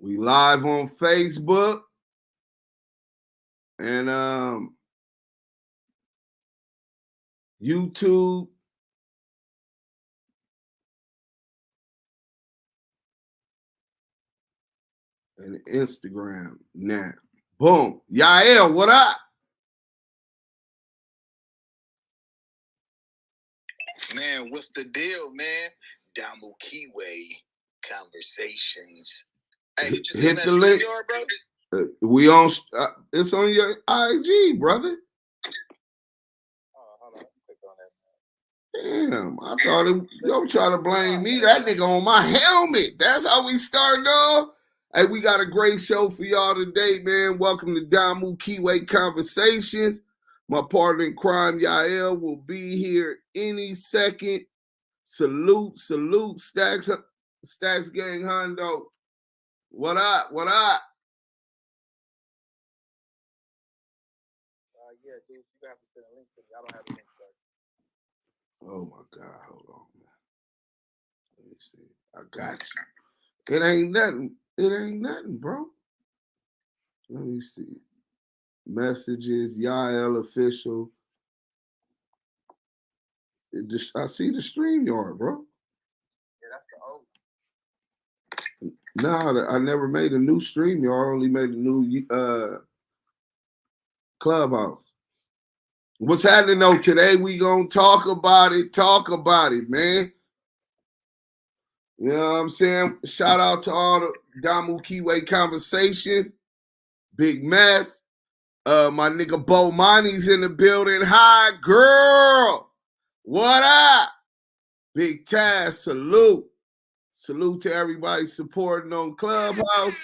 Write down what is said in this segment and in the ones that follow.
We live on Facebook and YouTube. And Instagram now. Boom. Yael, what up? Man, what's the deal, man? Damu Kiwi Conversations. Hey, did you hit the link, bro? We on. It's on your IG, brother. Oh, hold on. Click on Damn, that. I thought y'all try to blame me. That nigga on my helmet. That's how we start, dog. Hey, we got a great show for y'all today, man. Welcome to Damu Kiwi Conversations. My partner in crime, Yael, will be here any second. Salute, Stacks Gang Hundo. What up? Yeah, dude, you have to send a link to me. I don't have a link, sir. Oh my God, hold on, man. Let me see. I got you. It ain't nothing, bro. Let me see. Messages, Yael official. I see the StreamYard, bro. Yeah, that's the old. No, I never made a new StreamYard. I only made a new Clubhouse. What's happening though? Today we gonna talk about it, man. You know what I'm saying? Shout out to all the Damu Kiwi Conversation. Big Mess. My nigga Bo Money's in the building. Hi, girl. What up? Big Taz, salute. Salute to everybody supporting on Clubhouse.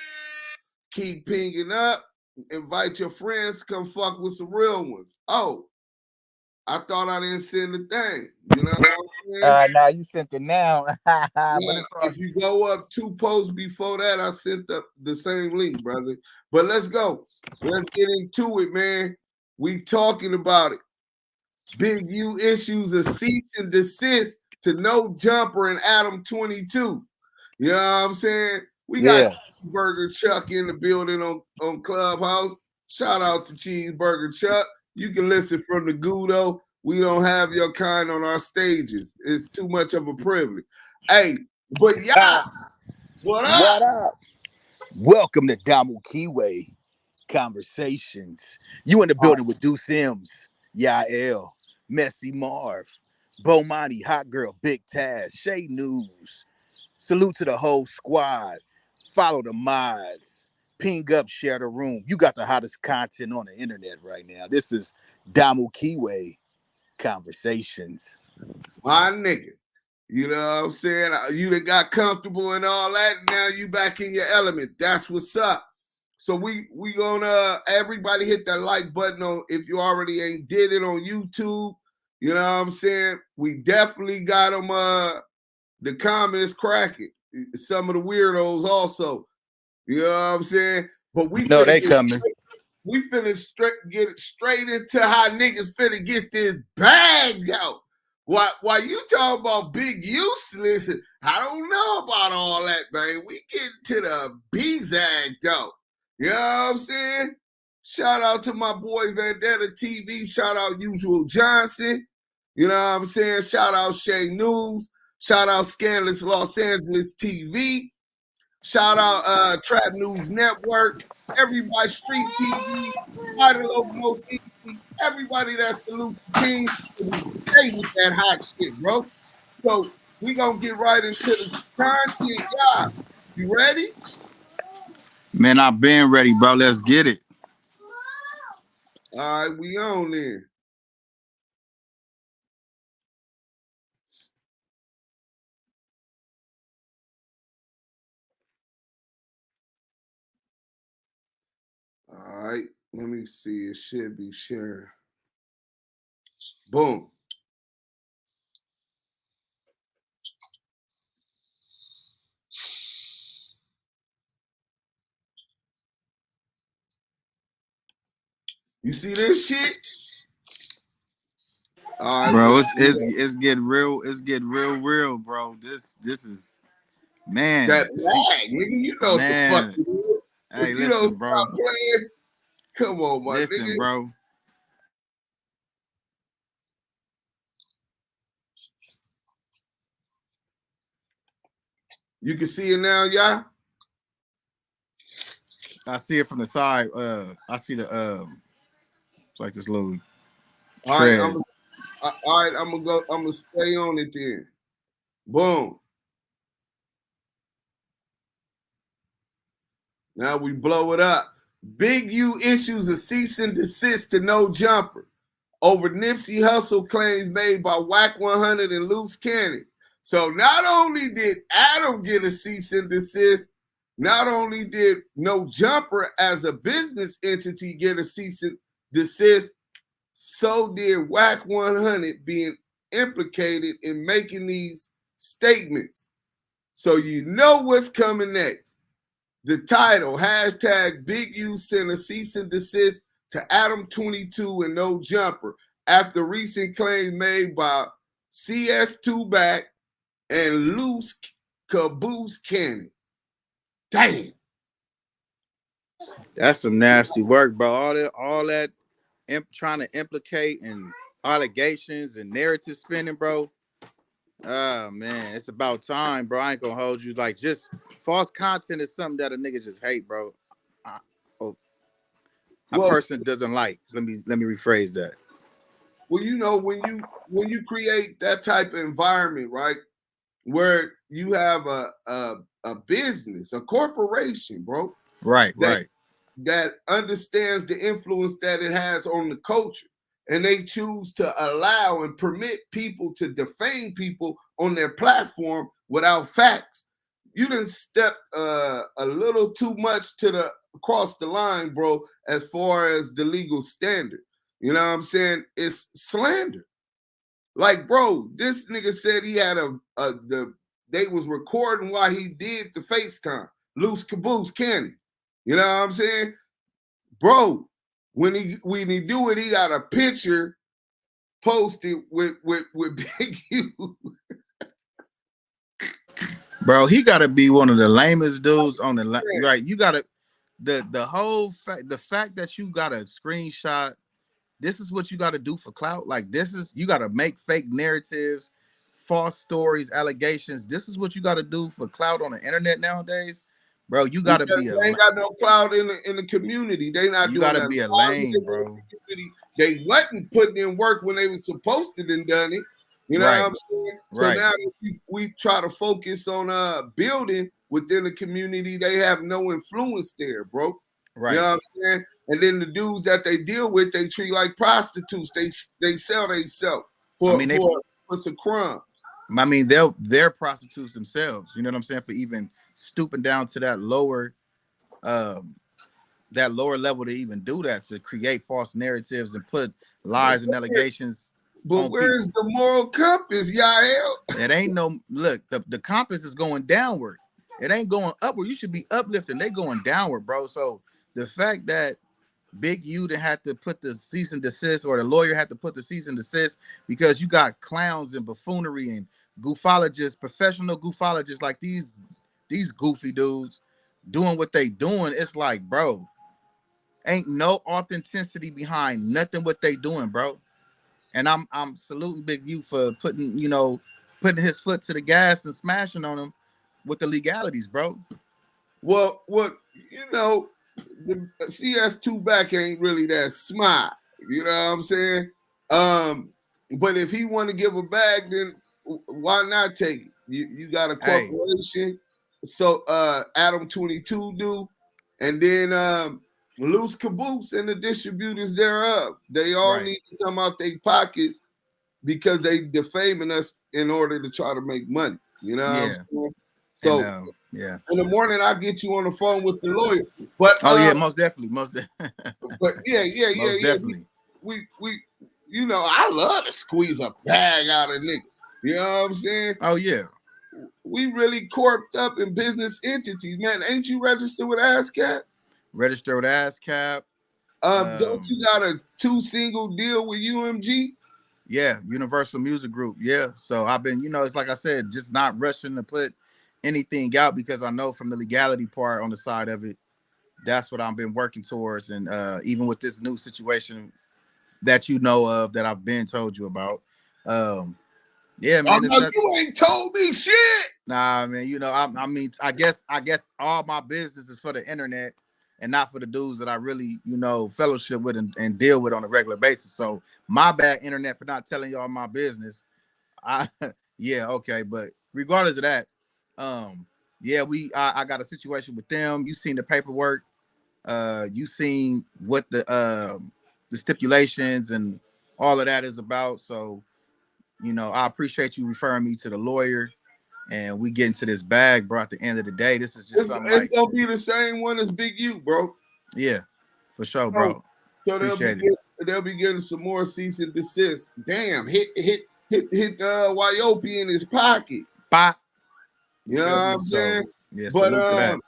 Keep pinging up. Invite your friends to come fuck with some real ones. Oh, I thought I didn't send the thing. You know what I'm saying? Now you sent it now. Yeah, if you go up 2 posts before that, I sent the same link, brother. But let's go. Let's get into it, man. We talking about it. Big U issues a cease and desist to No Jumper and Adam 22. You know what I'm saying? We got Cheeseburger Chuck in the building on Clubhouse. Shout out to Cheeseburger Chuck. You can listen from the Gudo. We don't have your kind on our stages. It's too much of a privilege. Hey, but y'all, what up? What up? Welcome to Damu Kiwi Conversations. You in the building with Deuce Sims, Yael, Messy Marv, Bomani, Hot Girl, Big Taz, Shay News. Salute to the whole squad. Follow the mods. Ping up, share the room. You got the hottest content on the internet right now. This is Damu Kiwi Conversations. My nigga. You know what I'm saying? You done got comfortable and all that. Now you back in your element. That's what's up. So we gonna everybody hit that like button on if you already ain't did it on YouTube. You know what I'm saying? We definitely got them the comments cracking. Some of the weirdos also. You know what I'm saying? But we they coming. We finna get it straight into how niggas finna get this bag out. Why you talking about big useless? I don't know about all that, man. We get to the B-Zag though. You know what I'm saying? Shout out to my boy Vendetta TV. Shout out Usual Johnson. You know what I'm saying? Shout out Shay News. Shout out Scandalous Los Angeles TV. Shout out Trap News Network. Everybody, Street TV. Everybody that salute the team. Stay with that hot shit, bro. So we gonna get right into the content, y'all. You ready? Man, I've been ready, bro. Let's get it. All right, we on there. All right, let me see. It should be shared. Boom. You see this shit? All right, bro, it's getting real. It's getting real, bro. This is Man, That lag, nigga. You know what the fuck man. it is. Hey, If you don't listen, bro. stop playing, come on, my Listen, nigga. bro. You can see it now, y'all. I see it from the side. I see the it's like this little All right, tread. I'm gonna go. I'm gonna stay on it then. Boom. Now we blow it up. Big U issues a cease and desist to No Jumper over Nipsey Hussle claims made by Wack 100 and Luce Cannon. So not only did Adam get a cease and desist, not only did No Jumper as a business entity get a cease and desist, so did Wack 100 being implicated in making these statements. So you know what's coming next. The title, hashtag Big U sent a cease and desist to Adam 22 and No Jumper after recent claims made by CS2 Back and Luce Cannon. Damn. That's some nasty work, bro. All that trying to implicate and allegations and narrative spinning, bro. Oh man, it's about time, bro. I ain't gonna hold you. Like, just false content is something that a nigga just hate, bro. I, oh, a Well, person doesn't like. Let me rephrase that. well, you know, when you create that type of environment, right, where you have a business, a corporation, bro, Right, that right. that understands the influence that it has on the culture, and they choose to allow and permit people to defame people on their platform without facts. You done step a little too much to the across the line, bro, as far as the legal standard. You know what I'm saying? It's slander. Like, bro, this nigga said he had they was recording while he did the FaceTime. Luce Cannon. You know what I'm saying? Bro, when he do it, he got a picture posted with Big U. Bro, he gotta be one of the lamest dudes on the right. You gotta the whole fact the fact that you got a screenshot. This is what you got to do for clout. Like, this is, you got to make fake narratives, false stories, allegations. This is what you got to do for clout on the internet nowadays, bro. You got to Because be they ain't got no clout in the community. They not you got doing to that. be a lame, bro. They wasn't putting in work when they was supposed to have done it. You know what Right, I'm saying? So right, now we try to focus on building within the community. They have no influence there, bro. You know right. what I'm saying? And then the dudes that they deal with, they treat like prostitutes. They sell themselves I for mean, some crime. I mean, they're prostitutes themselves. You know what I'm saying? For even stooping down to um, that lower level to even do that, to create false narratives and put lies and allegations But on where's people. the moral compass, Yael? It ain't no look. The compass is going downward. It ain't going upward. You should be uplifting. They going downward, bro. So the fact that Big U didn't have to put the cease and desist, or the lawyer had to put the cease and desist, because you got clowns and buffoonery and goofologists, professional goofologists like these goofy dudes doing what they doing. It's like, bro, ain't no authenticity behind nothing what they doing, bro. And I'm saluting Big U for putting his foot to the gas and smashing on him with the legalities, bro. Well, what you know, the CS2 back ain't really that smart. You know what I'm saying? But if he want to give a bag, then why not take it? You got a Hey, corporation, so Adam 22 do, and then Loose Caboose and the distributors thereof. They all right. need to come out their pockets because they defaming us in order to try to make money. You know what I'm Yeah. saying? And So yeah. in the morning, I'll get you on the phone with the lawyer. But Oh yeah, most definitely. yeah. Most definitely. We you know, I love to squeeze a bag out of nigga. You know what I'm saying? Oh yeah. We really corked up in business entities, man. Ain't you registered with ASCAP? Registered with ASCAP. Don't you got a 2 single deal with UMG? Yeah, Universal Music Group. Yeah. So I've been, it's like I said, just not rushing to put anything out because I know from the legality part on the side of it, that's what I've been working towards. And even with this new situation that you know of that I've been told you about, yeah, Oh man, it's no, not. you ain't told me shit. Nah, man, you know, I mean, I guess all my business is for the internet and not for the dudes that I really, you know, fellowship with and deal with on a regular basis. So my bad, internet, for not telling y'all my business. I yeah, okay, but regardless of that, yeah, I got a situation with them. You seen the paperwork, you seen what the stipulations and all of that is about. So, you know, I appreciate you referring me to the lawyer and we get into this bag, bro. At the end of the day, this is just something It's like, gonna be the same one as Big U, bro. yeah, for sure, So, bro. so Appreciate it. they'll be getting some more cease and desist. Damn, hit Wyopi in his pocket. Bye. You know what I'm So saying? yeah, But salute to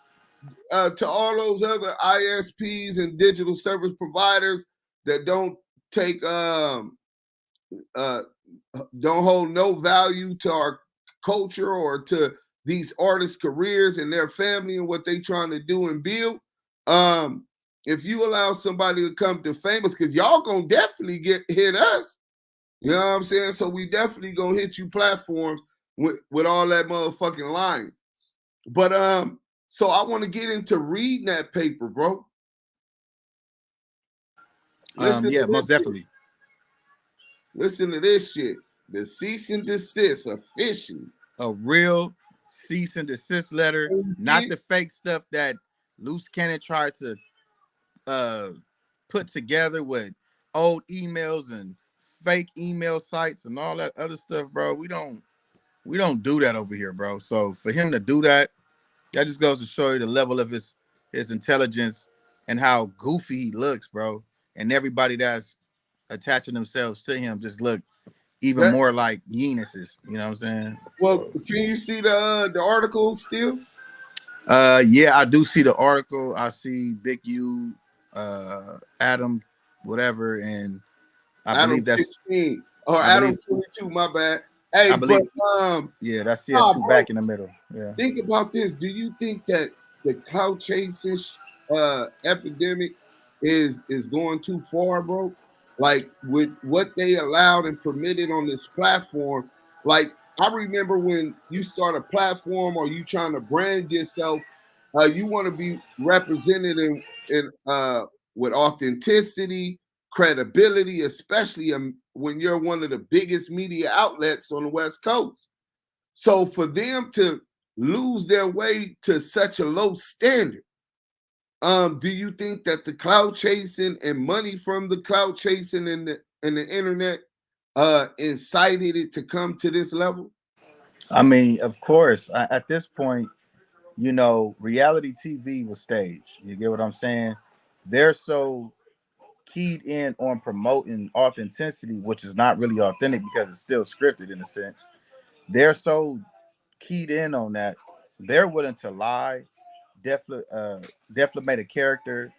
that. to all those other ISPs and digital service providers that don't take uh don't hold no value to our culture or to these artists' careers and their family and what they trying to do and build. If you allow somebody to come to famous, because y'all gonna definitely hit us. You know what I'm saying? So we definitely gonna hit you platforms with all that motherfucking lying. But so I want to get into reading that paper, bro. Listen Yeah, to most this shit. definitely. Listen to this shit. The cease and desist officially. A real cease and desist letter, not the fake stuff that Luce Cannon tried to uh put together with old emails and fake email sites and all that other stuff, bro. We don't do that over here, bro. So for him to do that, that just goes to show you the level of his intelligence and how goofy he looks, bro. And everybody that's attaching themselves to him just look even That more like geniuses. You know what I'm saying? well, So, can you see the article still? yeah, I do see the article. I see Big U, Adam, whatever, and I Adam believe that's 16 or I Adam believe 22, my bad. Hey, I but believe yeah, that's nah, CS2 bro, back in the middle. Yeah. think about this. Do you think that the clout chasing epidemic is going too far, bro? Like with what they allowed and permitted on this platform. Like I remember when you start a platform or you trying to brand yourself, you want to be represented in with authenticity, credibility, especially when you're one of the biggest media outlets on the West Coast. So for them to lose their way to such a low standard, do you think that the cloud chasing and money from the cloud chasing and the internet incited it to come to this level? I mean, of course, at this point, you know, reality TV was staged. You get what I'm saying? They're so keyed in on promoting authenticity, which is not really authentic because it's still scripted in a sense. They're so keyed in on that, they're willing to lie, defamate a character,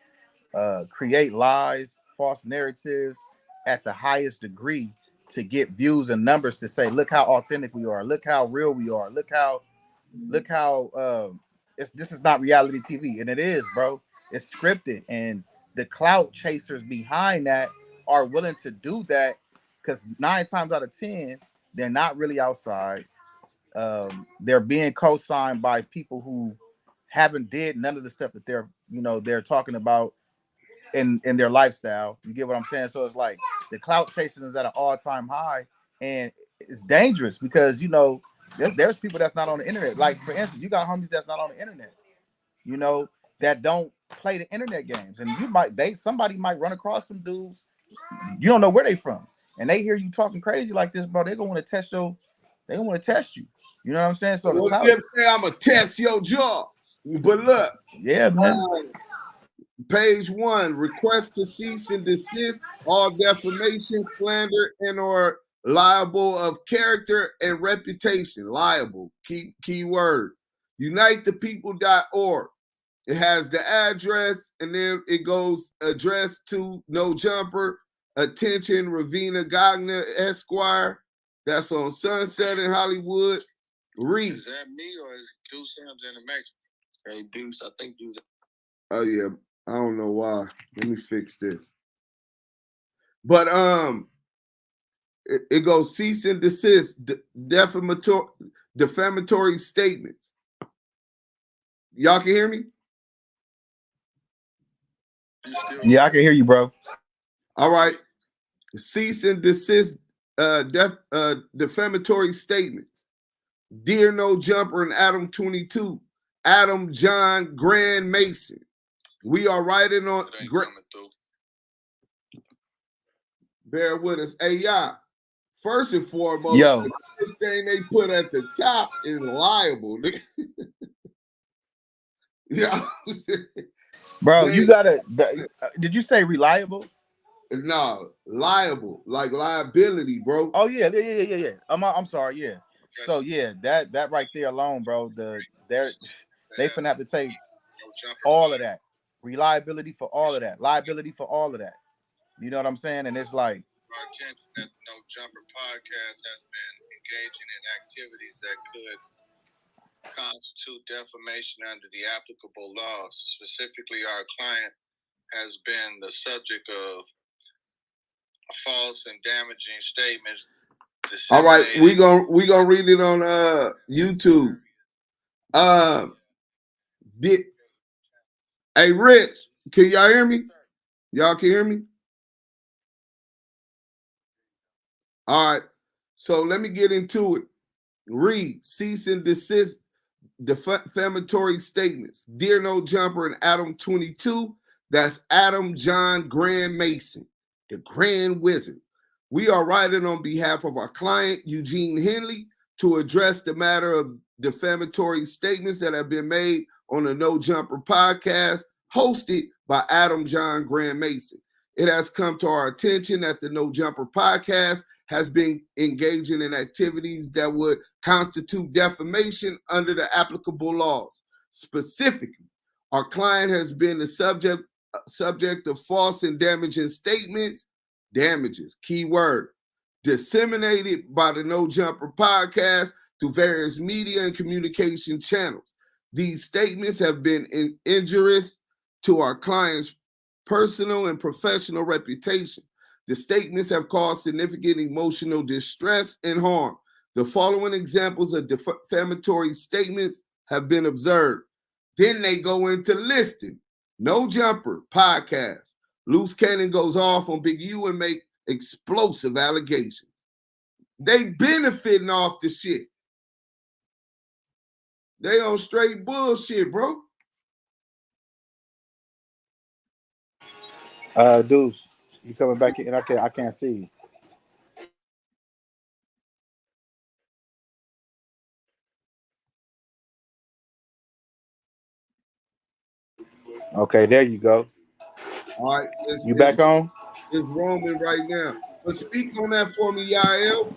create lies, false narratives at the highest degree to get views and numbers to say, look how authentic we are, look how real we are, look how this is not reality TV, and it is, bro. It's scripted, and the clout chasers behind that are willing to do that because 9 times out of 10 they're not really outside. They're being co-signed by people who haven't did none of the stuff that they're talking about in their lifestyle. You get what I'm saying? So it's like the clout chasing is at an all-time high, and it's dangerous because there's people that's not on the internet. Like for instance, you got homies that's not on the internet, that don't play the internet games, and somebody might run across some dudes you don't know where they from, and they hear you talking crazy like this, bro. They're gonna want to test they gonna want to test you. You know what I'm saying? So the Well, clout, them say I'm gonna test your jaw, but look, yeah, man. page 1, request to cease and desist all defamation, slander, and or liable of character and reputation. Liable, key word. Unitethepeople.org. It has the address, and then it goes address to No Jumper, attention, Ravina Gagner, Esquire. That's on Sunset in Hollywood. Read. Is that me or Deuce Sims in the Matrix. Hey, Deuce, I think Deuce. Oh yeah, I don't know why. Let me fix this. But it goes cease and desist, defamatory statements. Y'all can hear me? Yeah, I can hear you, bro. All right. Cease and desist defamatory statements. Dear No Jumper and Adam 22. Adam John Grand Mason. We are writing on. Bear with us. Hey, y'all. First and foremost, Yo, this thing they put at the top is liable. Yeah. bro, you gotta. Did you say reliable? No, liable, like liability, bro. Oh yeah. I'm sorry. Yeah. So yeah, that right there alone, bro. They finna have to take all of that reliability for all of that, liability for all of that. You know what I'm saying? And it's like, Our attention that the No Jumper podcast has been engaging in activities that could constitute defamation under the applicable laws. Specifically, our client has been the subject of false and damaging statements. All right, we gonna read it on YouTube. Hey Rich, can y'all hear me? Y'all can hear me? All right, so let me get into it. Read, cease and desist defamatory statements. Dear No Jumper and Adam 22. That's Adam John Grand Mason, the Grand Wizard. We are writing on behalf of our client, Eugene Henley, to address the matter of defamatory statements that have been made on the No Jumper podcast, hosted by Adam John Grand Mason. It has come to our attention that the No Jumper podcast has been engaging in activities that would constitute defamation under the applicable laws. Specifically, our client has been the subject of false and damaging statements, keyword, disseminated by the No Jumper podcast through various media and communication channels. These statements have been injurious to our client's personal and professional reputation. The statements have caused significant emotional distress and harm. The following examples of defamatory statements have been observed. Then they go into listing. No Jumper podcast. Luce Cannon goes off on Big U and make explosive allegations. They benefiting off the shit. They on straight bullshit, bro. Deuce, you coming back in? I can't see you. Okay, there you go. All right, You back on? It's roaming right now. But speak on that for me, Yael.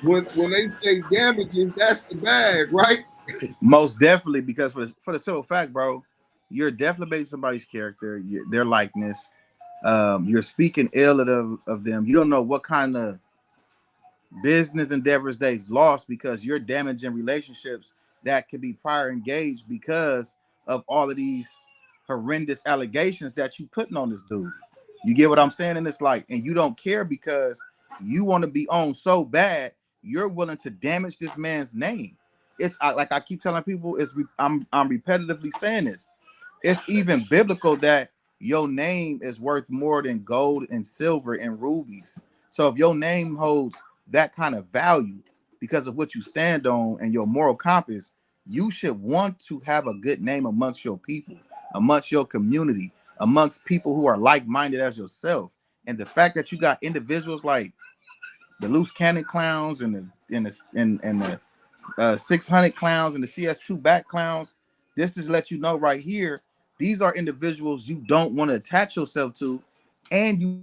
When they say damages, that's the bag, right? Most definitely, because for the simple fact, bro, you're definitely basing somebody's character, their likeness. You're speaking ill of them. You don't know what kind of business endeavors they've lost because you're damaging relationships that could be prior engaged because of all of these horrendous allegations that you putting on this dude. You get what I'm saying? And it's like, and you don't care because you want to be on so bad, you're willing to damage this man's name. It's like I keep telling people, I'm repetitively saying this. It's even biblical that your name is worth more than gold and silver and rubies. So if your name holds that kind of value because of what you stand on and your moral compass, you should want to have a good name amongst your people, amongst your community, amongst people who are like-minded as yourself. And the fact that you got individuals like the Luce Cannon clowns and the 600 clowns and the CS2 back clowns, this is let you know right here, these are individuals you don't want to attach yourself to, and you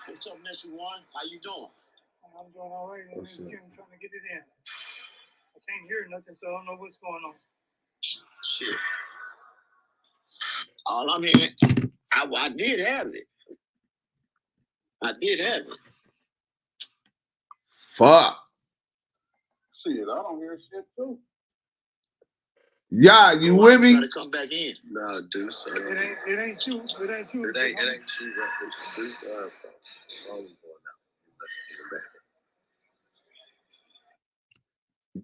What's up, Mr. One? How you doing? I'm doing all right. I'm trying to get it in. I can't hear nothing, so I don't know what's going on. Shit. All I'm hearing I did have it. I did have it. Fuck. Shit, I don't hear shit too. Yeah, you with me? Gotta come back in. No, dude. So It ain't you. It ain't you. It ain't you. Dude,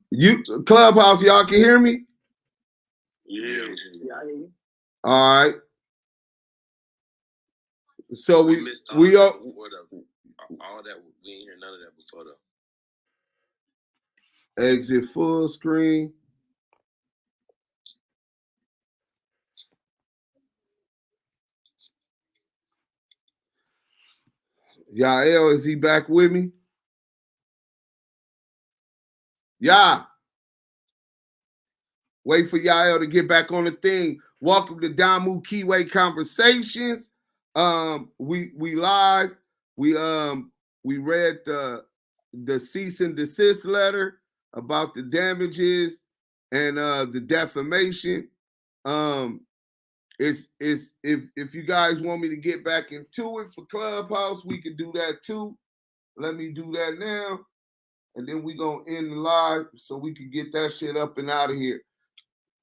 You Clubhouse, y'all can hear me? Yeah. All right. So we missed are all that, we ain't hear none of that before though. exit full screen. Yael, is he back with me? Yeah. Wait for Yael to get back on the thing. Welcome to Damu Keyway Conversations. We live. We read the cease and desist letter about the damages and the defamation. It's if you guys want me to get back into it for Clubhouse, we can do that too. Let me do that now, and then we gonna end the live so we can get that shit up and out of here.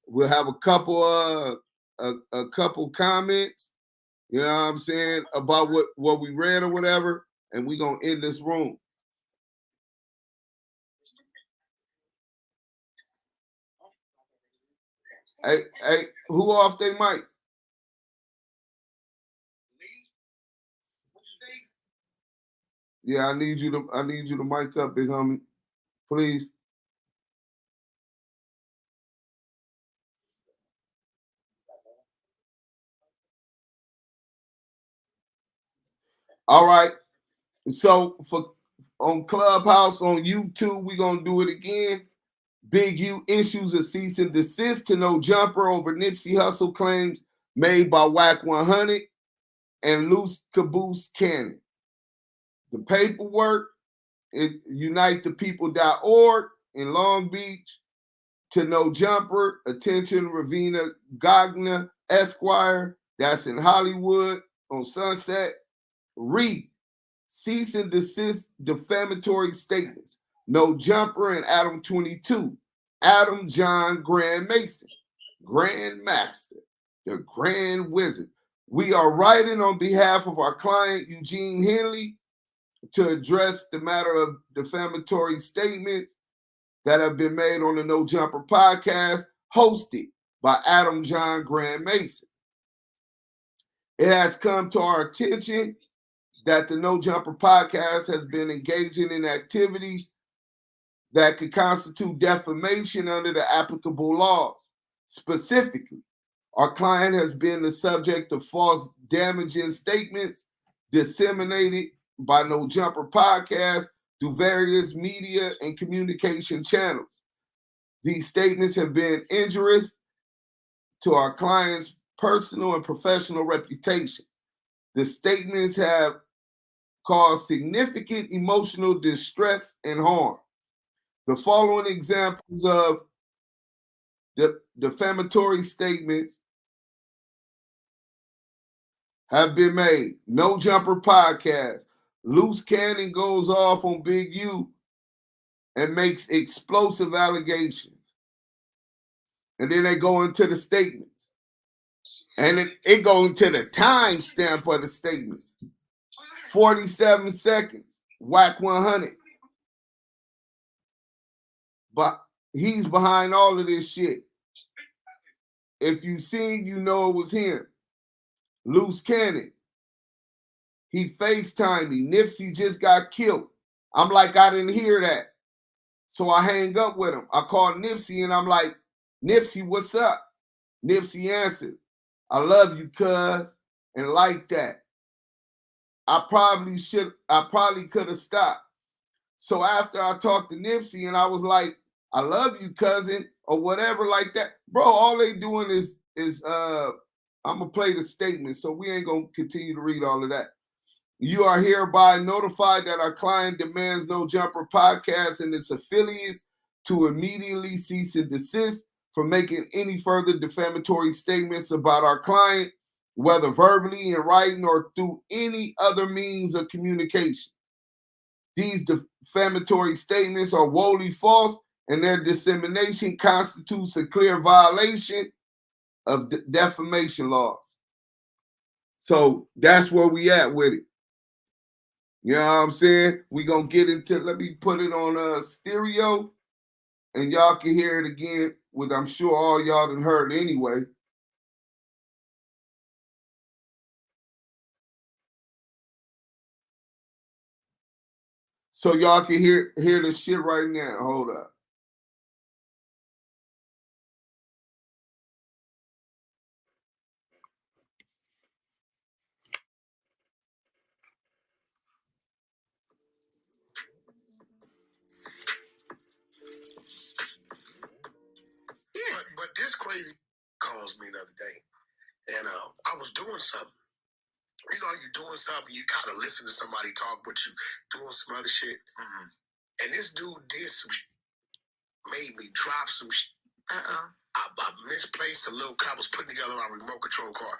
We'll have a couple a couple comments, you know what I'm saying, about what we read or whatever, and we gonna end this room. Hey, who off their mic? Yeah, I need you to mic up, big homie, please. All right. So for on Clubhouse, on YouTube, we're gonna do it again. Big U issues a cease and desist to No Jumper over Nipsey Hussle claims made by Wack 100 and Luce Cannon. The paperwork is unitethepeople.org in Long Beach to No Jumper. Attention, Ravina Gagna Esquire. That's in Hollywood on Sunset. Read. Cease and desist defamatory statements. No Jumper and Adam 22. Adam John Grand Mason. Grand Master. The Grand Wizard. We are writing on behalf of our client Eugene Henley to address the matter of defamatory statements that have been made on the No Jumper podcast hosted by Adam John Grand Mason. It has come to our attention that the No Jumper podcast has been engaging in activities that could constitute defamation under the applicable laws. Specifically, our client has been the subject of false damaging statements disseminated by No Jumper podcast through various media and communication channels. These statements have been injurious to our client's personal and professional reputation. The statements have caused significant emotional distress and harm. The following examples of the defamatory statements have been made. No Jumper podcast. Luce Cannon goes off on Big U and makes explosive allegations. And then they go into the statements. And it goes into the timestamp of the statements. 47 seconds. Wack 100. But he's behind all of this shit. If you seen, you know it was him. Luce Cannon. He FaceTimed me. Nipsey just got killed. I'm like, I didn't hear that. So I hang up with him. I called Nipsey and I'm like, Nipsey, what's up? Nipsey answered, I love you, cuz, and like that. I probably could have stopped. So after I talked to Nipsey and I was like, I love you, cousin, or whatever like that. Bro, all they doing is I'm gonna play the statement, so we ain't gonna continue to read all of that. You are hereby notified that our client demands No Jumper podcast and its affiliates to immediately cease and desist from making any further defamatory statements about our client whether verbally in writing or through any other means of communication. These defamatory statements are wholly false, and their dissemination constitutes a clear violation of defamation laws. So that's where we at with it. You know what I'm saying? We gonna get into, let me put it on stereo, and y'all can hear it again, which I'm sure all y'all done heard anyway. So y'all can hear the shit right now. Hold up. But this crazy calls me the other day, and I was doing something. You know, you're doing something, you kind of listen to somebody talk, but you doing some other shit. Mm-hmm. And this dude did some shit, made me drop some shit. I misplaced a little car. I was putting together our remote control car.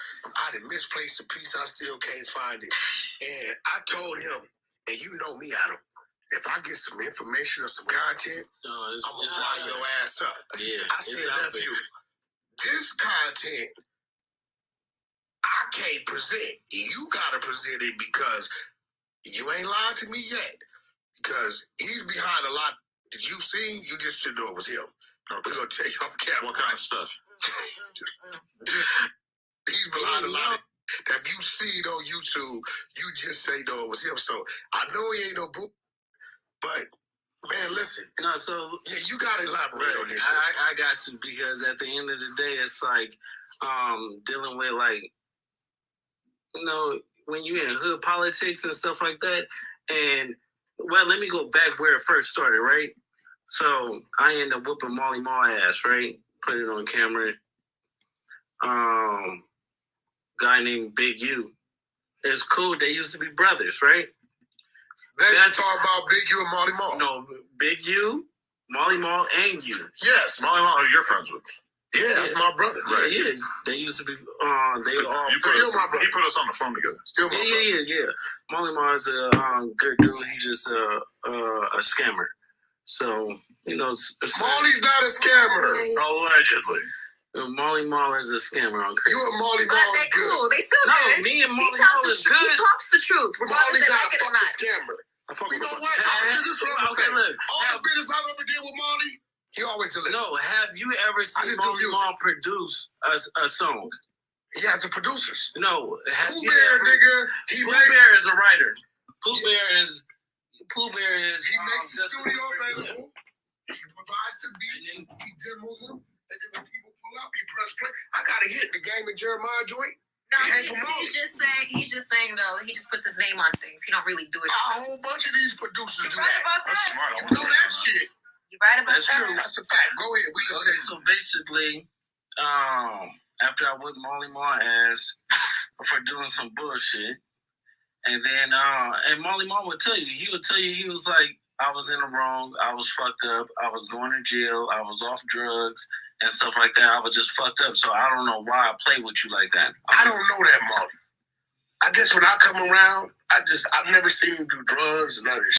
I done misplaced a piece. I still can't find it. And I told him, and you know me, Adam, if I get some information or some content, I'm going to fly your ass up. Yeah, I said, nephew, this content I can't present. You got to present it because you ain't lied to me yet. Because he's behind a lot that you've seen. You just should know it was him. Okay. We're going to tell you off camera. What kind of stuff? He's behind a lot that you see on YouTube. You just say no, it was him. So I know he ain't no boo. But man, listen. No, so yeah, you gotta elaborate on this. I got to, because at the end of the day, it's like dealing with, like, you know, when you're in hood politics and stuff like that. And well, let me go back where it first started, right? So I ended up whooping Molly Ma ass, right? Put it on camera. Guy named Big U. It's cool. They used to be brothers, right? That's talking about Big U and Molly Ma. No, Big U, Molly Ma, and you. Yes. Molly Ma, who you're friends with. Yeah, that's my brother. Right. Yeah, they used to be. They were all. Still my brother. He put us on the phone together. Still my brother. Yeah. Molly Ma is a good dude. He's just a scammer. So, you know, Molly's not a scammer. Allegedly. Molly Ma is a scammer. Okay. You and Molly Ma is good. Cool. They still good. Me and Molly Ma is good. He talks the truth. Molly's not a fucking scammer. You know what? This is what I'm saying. All the business I've ever did with Molly, he always delivered. No, have you ever seen Molly Ma produce a song? He has the producers. No. Pooh Bear, nigga. Pooh Bear is a writer. Pooh Bear is. He makes the studio available. He provides the beats. He demos them. And then when people pull up, he press play. I got to hit the Game of Jeremiah joint. No, he's just saying though, he just puts his name on things. He don't really do it. A whole bunch of these producers do that. That's smart. You know that shit. You right about that? That's true. That's a fact. Go ahead. Okay, so basically, after I whipped Molly Ma ass for doing some bullshit, and then and Molly Ma would tell you, he was like, I was in the wrong, I was fucked up, I was going to jail, I was off drugs and stuff like that. I was just fucked up, so I don't know why I play with you like that. I don't know that, Molly. I guess when I come around, I've never seen him do drugs and none of this.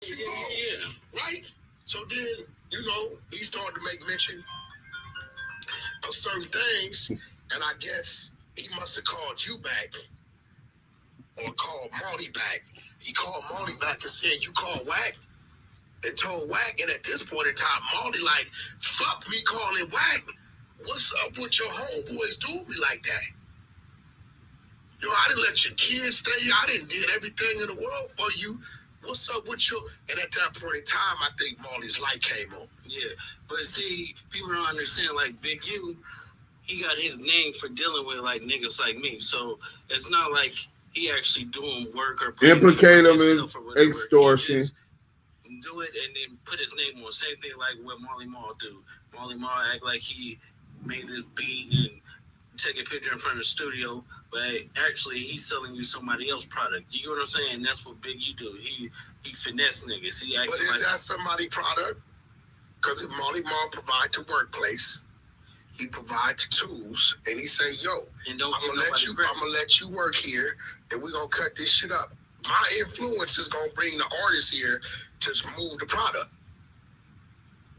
Yeah. Right? So then, you know, he started to make mention of certain things, and I guess he must have called you back or called Marty back. He called Marty back and said, you called Wack? And told Wack, and at this point in time, Marty like, fuck me calling Wack. What's up with your homeboys doing me like that? You know, I didn't let your kids stay. I didn't did everything in the world for you. What's up with you? And at that point in time, I think Marty's light came on. Yeah, but see, people don't understand, like Big U, he got his name for dealing with like niggas like me. So it's not like he actually doing work or implicate him in extortion. Do it and then put his name on. Same thing like what Marley Marl do. Marley Marl act like he made this beat and take a picture in front of the studio, but actually he's selling you somebody else's product. You know what I'm saying? That's what Big U do. He finesse niggas. But is that somebody's product? Because if Marley Marl provide the workplace, he provides the tools, and he say, "Yo, I'm gonna let you work here, and we're gonna cut this shit up. My influence is gonna bring the artists here to move the product."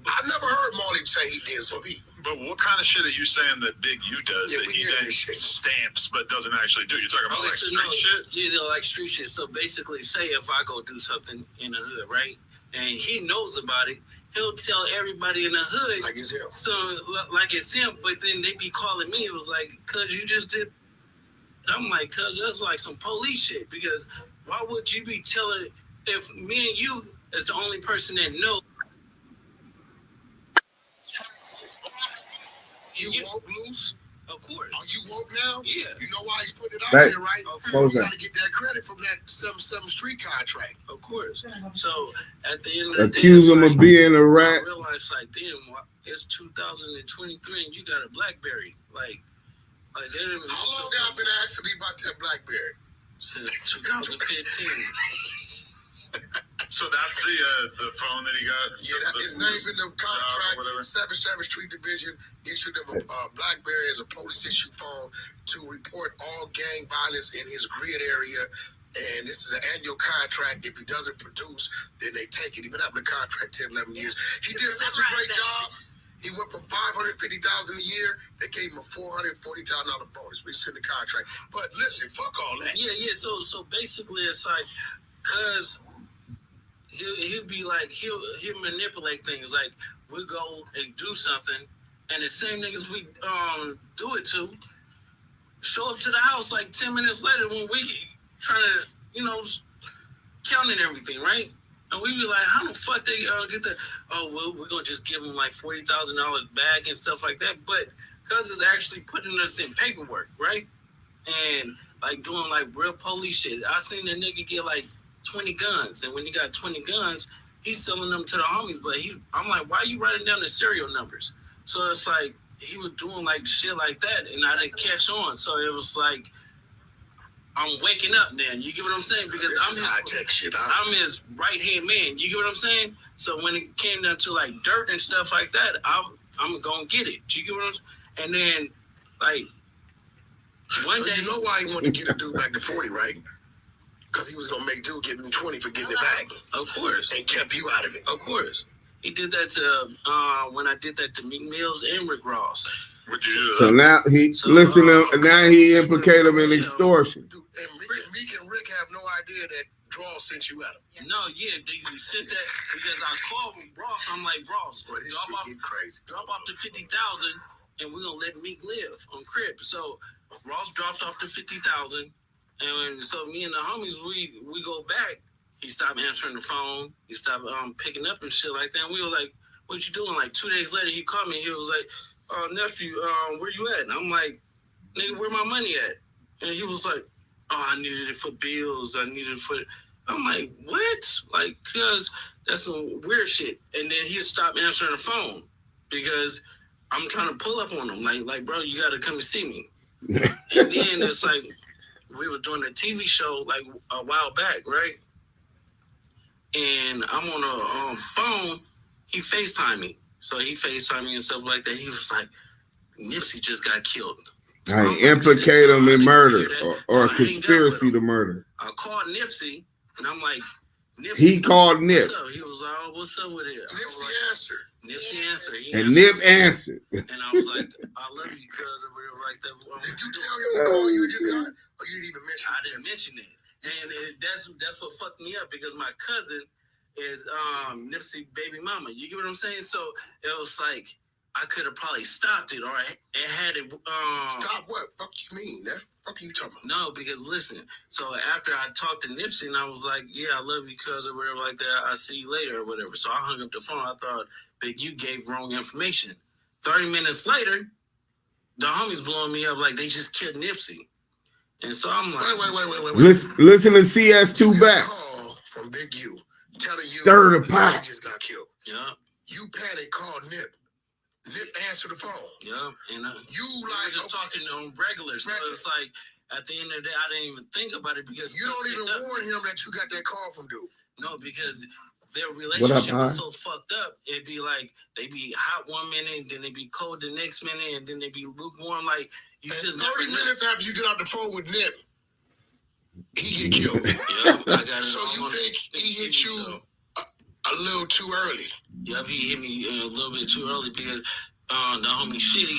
I never heard Marley say he did so. But what kind of shit are you saying that Big U does that he then stamps but doesn't actually do? You're talking about like street shit? Yeah, like street shit. So basically, say if I go do something in the hood, right, and he knows about it, he'll tell everybody in the hood. Like it's him. So, like it's him, but then they be calling me. It was like, cuz you just did. I'm like, cuz that's like some police shit. Because why would you be telling, if me and you is the only person that knows? You woke, Luce? Of course. Are you woke now? Yeah. You know why he's putting it out there, right? You got to get that credit from that 7-7 street contract. Of course. So at the end of the day, accuse him of being a rat. I realized, like, damn, it's 2023 and you got a BlackBerry. Like how long y'all been asking me about that BlackBerry? Since 2015. So that's the phone that he got? Yeah, his name's in the contract. 7-7 Street Division issued him a BlackBerry as a police issue phone to report all gang violence in his grid area. And this is an annual contract. If he doesn't produce, then they take it. He's been out in the contract 10, 11 years. He did such a great job. He went from $550,000 a year. They gave him a $440,000 bonus. We sent the contract. But listen, fuck all that. Yeah. So basically, it's like, cause he'll be like, he'll manipulate things. Like, we go and do something, and the same niggas we do it to show up to the house like 10 minutes later when we trying to, counting everything, right? And we be like, how the fuck they get that? Oh, well, we're going to just give them like $40,000 back and stuff like that. But because it's actually putting us in paperwork, right? And like doing like real police shit. I seen a nigga get like 20 guns. And when he got 20 guns, he's selling them to the homies. But I'm like, why are you writing down the serial numbers? So it's like, he was doing like shit like that. And I didn't catch on. So it was like, I'm waking up now. You get what I'm saying? Because I'm his right-hand man. You get what I'm saying? So when it came down to like dirt and stuff like that, I'm gonna get it. You get what I'm saying? And then like one day, you know why he wanted to get a dude back to 40, right? Because he was gonna make dude give him 20 for getting it back. Of course. And kept you out of it. Of course. He did that to when I did that to Meek Mills and Rick Ross. So now now he implicated him in extortion. And Meek and Rick have no idea that Draw sent you at him. No, yeah, they sent that because I called Ross. I'm like, Ross, drop off the 50,000, and we're gonna let Meek live on crib. So Ross dropped off the 50,000, and so me and the homies we go back. He stopped answering the phone. He stopped picking up and shit like that. And we were like, "What you doing?" Like 2 days later, he called me. He was like, nephew, where you at? And I'm like, nigga, where my money at? And he was like, oh, I needed it for bills. I'm like, what? Like, cause that's some weird shit. And then he stopped answering the phone because I'm trying to pull up on him. Like, bro, you gotta come and see me. And then it's like, we were doing a TV show like a while back, right? And I'm on a phone. He FaceTimed me. So he FaceTimed me and stuff like that. He was like, Nipsey just got killed. I implicate him in murder or a conspiracy to murder. I called Nipsey and I'm like, Nipsey, he called Nip. what's up? He was like, oh, what's up with it? Nipsey answered. Nipsey answered. And Nip answered. And I was like, I love you, cuz, or whatever like that. Did you tell him to call you just got, or you didn't even mention it? I didn't mention it. And that's what fucked me up, because my cousin is Nipsey baby mama. You get what I'm saying? So it was like, I could have probably stopped it, or it had it. Stop what? Fuck you mean? That fuck you talking about? No, because listen. So after I talked to Nipsey, and I was like, "Yeah, I love you, cuz," or whatever like that. I'll see you later, or whatever. So I hung up the phone. I thought Big U gave wrong information. 30 minutes later, the homies blowing me up like they just killed Nipsey, and so I'm like, wait. Listen to CS2 back. Call from Big U telling you Stir the pot. Just got killed. Yeah. You panic, called Nip. Nip answered the phone. Yeah, and you like just talking on regular. So it's like at the end of the day, I didn't even think about it, because you don't even warn him that you got that call from dude. No, because their relationship is so fucked up. It'd be like they be hot one minute, then they be cold the next minute, and then they be lukewarm. Like you and just 30 minutes after you get off the phone with Nip, he get killed. Yeah, I got it. So you think he hit you a little too early? Yep, he hit me a little bit too early, because the homie Shitty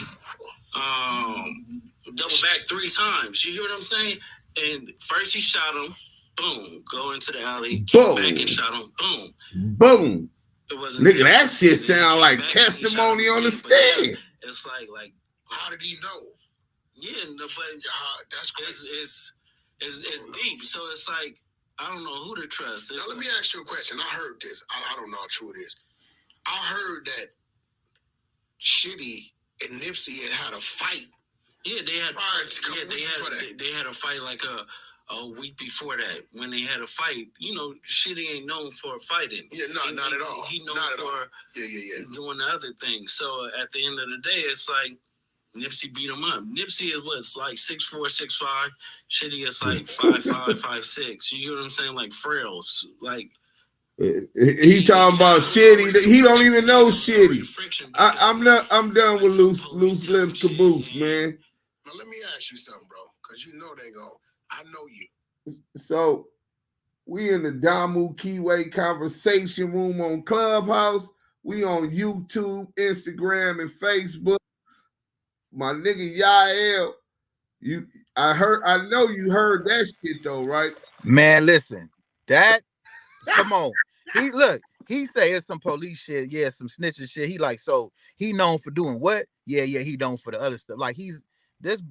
double back 3 times. You hear what I'm saying? And first he shot him, boom, go into the alley, came back and shot him, boom. Boom. It wasn't nigga, that shit sound like testimony on the stand. It's like how did he know? Yeah, no, but that's crazy. It's deep. So it's like, I don't know who to trust. Now let me ask you a question. I heard this. I don't know how true it is. I heard that Shitty and Nipsey had a fight. Yeah, they had. They had a fight like a week before that, when they had a fight. You know, Shitty ain't known for fighting. Yeah, not at all. He known not for doing the other things. So at the end of the day, it's like Nipsey beat him up. Nipsey is what's like 6'4", 6'5". Shitty is like 5'5", 5'6". You know what I'm saying? Like frails, like. He talking about Shitty. He don't even know Shitty. I'm done with loose lips caboose, man. Now let me ask you something, bro, because you know they go. I know you. So we in the Damu Keyway conversation room on Clubhouse. We on YouTube, Instagram, and Facebook. My nigga Yael, I know you heard that shit though, right? Man, listen, come on. He say it's some police shit, yeah, some snitching shit. He like, so he known for doing what? Yeah, he known for the other stuff. Like this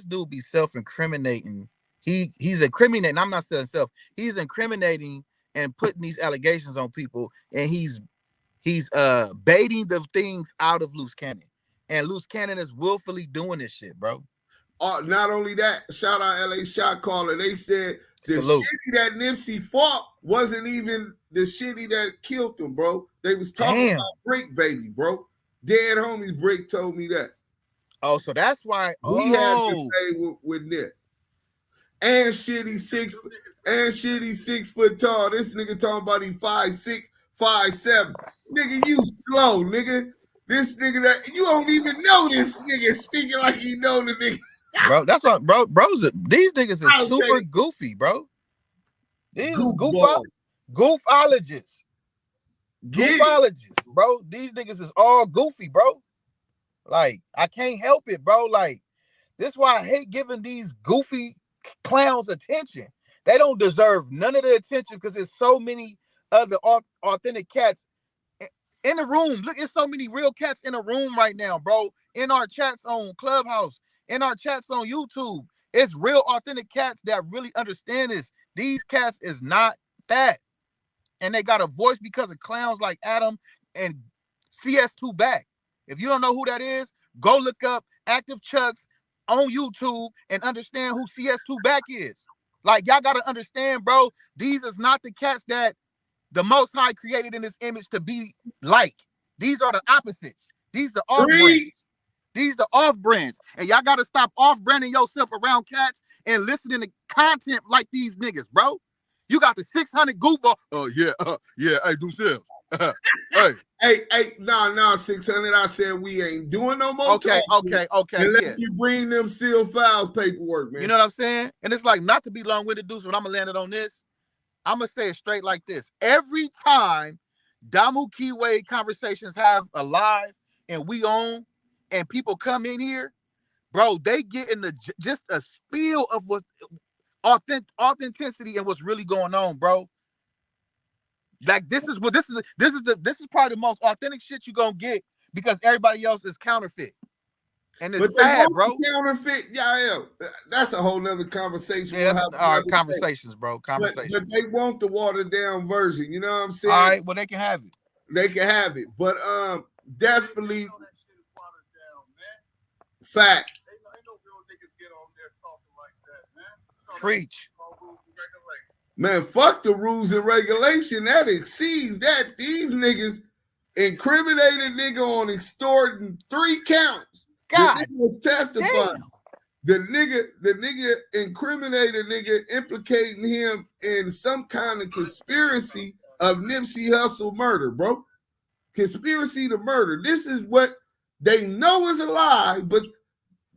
dude be self-incriminating. He's incriminating. I'm not saying self. He's incriminating and putting these allegations on people, and he's baiting the things out of Luce Cannon. And Luce Cannon is willfully doing this shit, bro. Not only that, shout out LA Shot Caller. They said the shitty that Nipsey fought wasn't even the shitty that killed him, bro. They was talking about Brick Baby, bro. Dead homies Brick told me that. Oh, so that's why we had to say with Nip. And Shitty 6 foot tall. This nigga talking about he 5'6", 5'7". Nigga, you slow, nigga. This nigga that you don't even know this nigga speaking like he know the nigga. Bro, that's what bros. These niggas are super goofy, bro. These goofologists. Goofologists, bro. These niggas is all goofy, bro. Like, I can't help it, bro. Like, this is why I hate giving these goofy clowns attention. They don't deserve none of the attention because there's so many other authentic cats in the room. Look, there's so many real cats in the room right now, bro. In our chats on Clubhouse, in our chats on YouTube. It's real authentic cats that really understand this. These cats is not that. And they got a voice because of clowns like Adam and CS2 Back. If you don't know who that is, go look up Active Chucks on YouTube and understand who CS2 Back is. Like, y'all got to understand, bro, these is not the cats that the Most High created in this image to be like. These are the opposites. These are off-brands. These are off-brands. And y'all got to stop off-branding yourself around cats and listening to content like these niggas, bro. You got the 600 goofball. Oh, yeah, hey, do Sims. Hey, no, 600. I said we ain't doing no more. Okay. Unless you bring them sealed files paperwork, man. You know what I'm saying? And it's like, not to be long-winded, dudes, but I'm going to land it on this. I'm gonna say it straight like this. Every time Damu Keyway conversations have a live and we on and people come in here, bro, they get in the just a spiel of what authenticity and what's really going on, bro. Like this is probably the most authentic shit you gonna get because everybody else is counterfeit. And it's But they sad, want bro. to counterfeit. Yeah. That's a whole nother conversation. Yeah, We'll that's have another conversations, bro. but Conversations. they want the watered down version. You know what I'm saying? All right, well, they can have it. They can have it. But definitely fact. Preach. Man, fuck the rules and regulation. That exceeds that. These niggas incriminated nigga on extorting 3 counts. God, the nigga was testifying. The nigga incriminated nigga implicating him in some kind of conspiracy of Nipsey Hussle murder, bro. Conspiracy to murder. This is what they know is a lie, but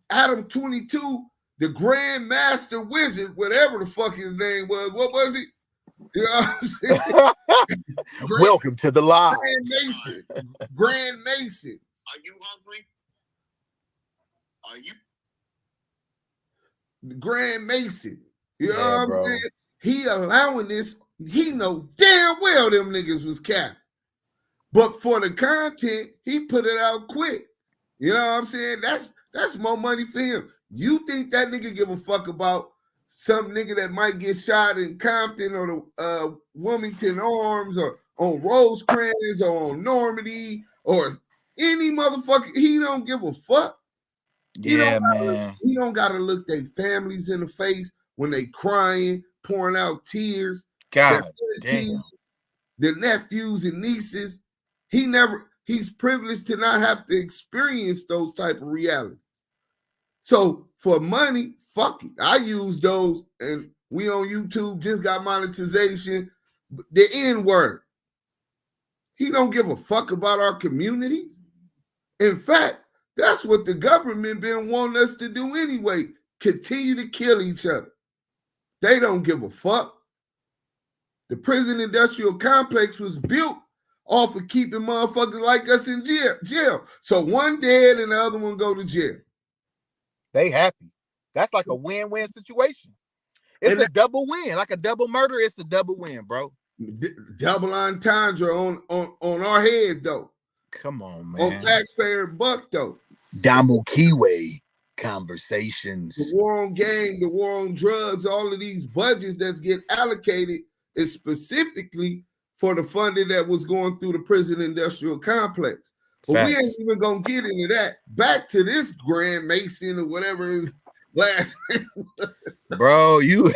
Adam 22, the Grand Master Wizard, whatever the fuck his name was, what was he? You know what I'm saying? Welcome to the live. Grand Mason. Are you hungry? Are you? Grand Mason. You know Yeah, what I'm bro. saying? He allowing this. He know damn well them niggas was capped. But for the content, he put it out quick. You know what I'm saying? That's more money for him. You think that nigga give a fuck about some nigga that might get shot in Compton or the Wilmington Arms or on Rosecrans or on Normandy or any motherfucker? He don't give a fuck. Yeah, man. He don't gotta look their families in the face when they crying, pouring out tears. God damn. The nephews and nieces. He's privileged to not have to experience those type of realities. So for money, fuck it. I use those, and we on YouTube just got monetization. The N-word. He don't give a fuck about our communities. In fact, that's what the government been wanting us to do anyway. Continue to kill each other. They don't give a fuck. The prison industrial complex was built off of keeping motherfuckers like us in jail. So one dead and the other one go to jail. They happy. That's like a win-win situation. It's a double win. Like a double murder, it's a double win, bro. Double entendre on our head, though. Come on, man. On taxpayer buck, though. Damu Keyway conversations. The war on gang, the war on drugs, all of these budgets that get allocated is specifically for the funding that was going through the prison industrial complex. But we ain't even gonna get into that. Back to this Grand Mason or whatever his last name was. Bro, you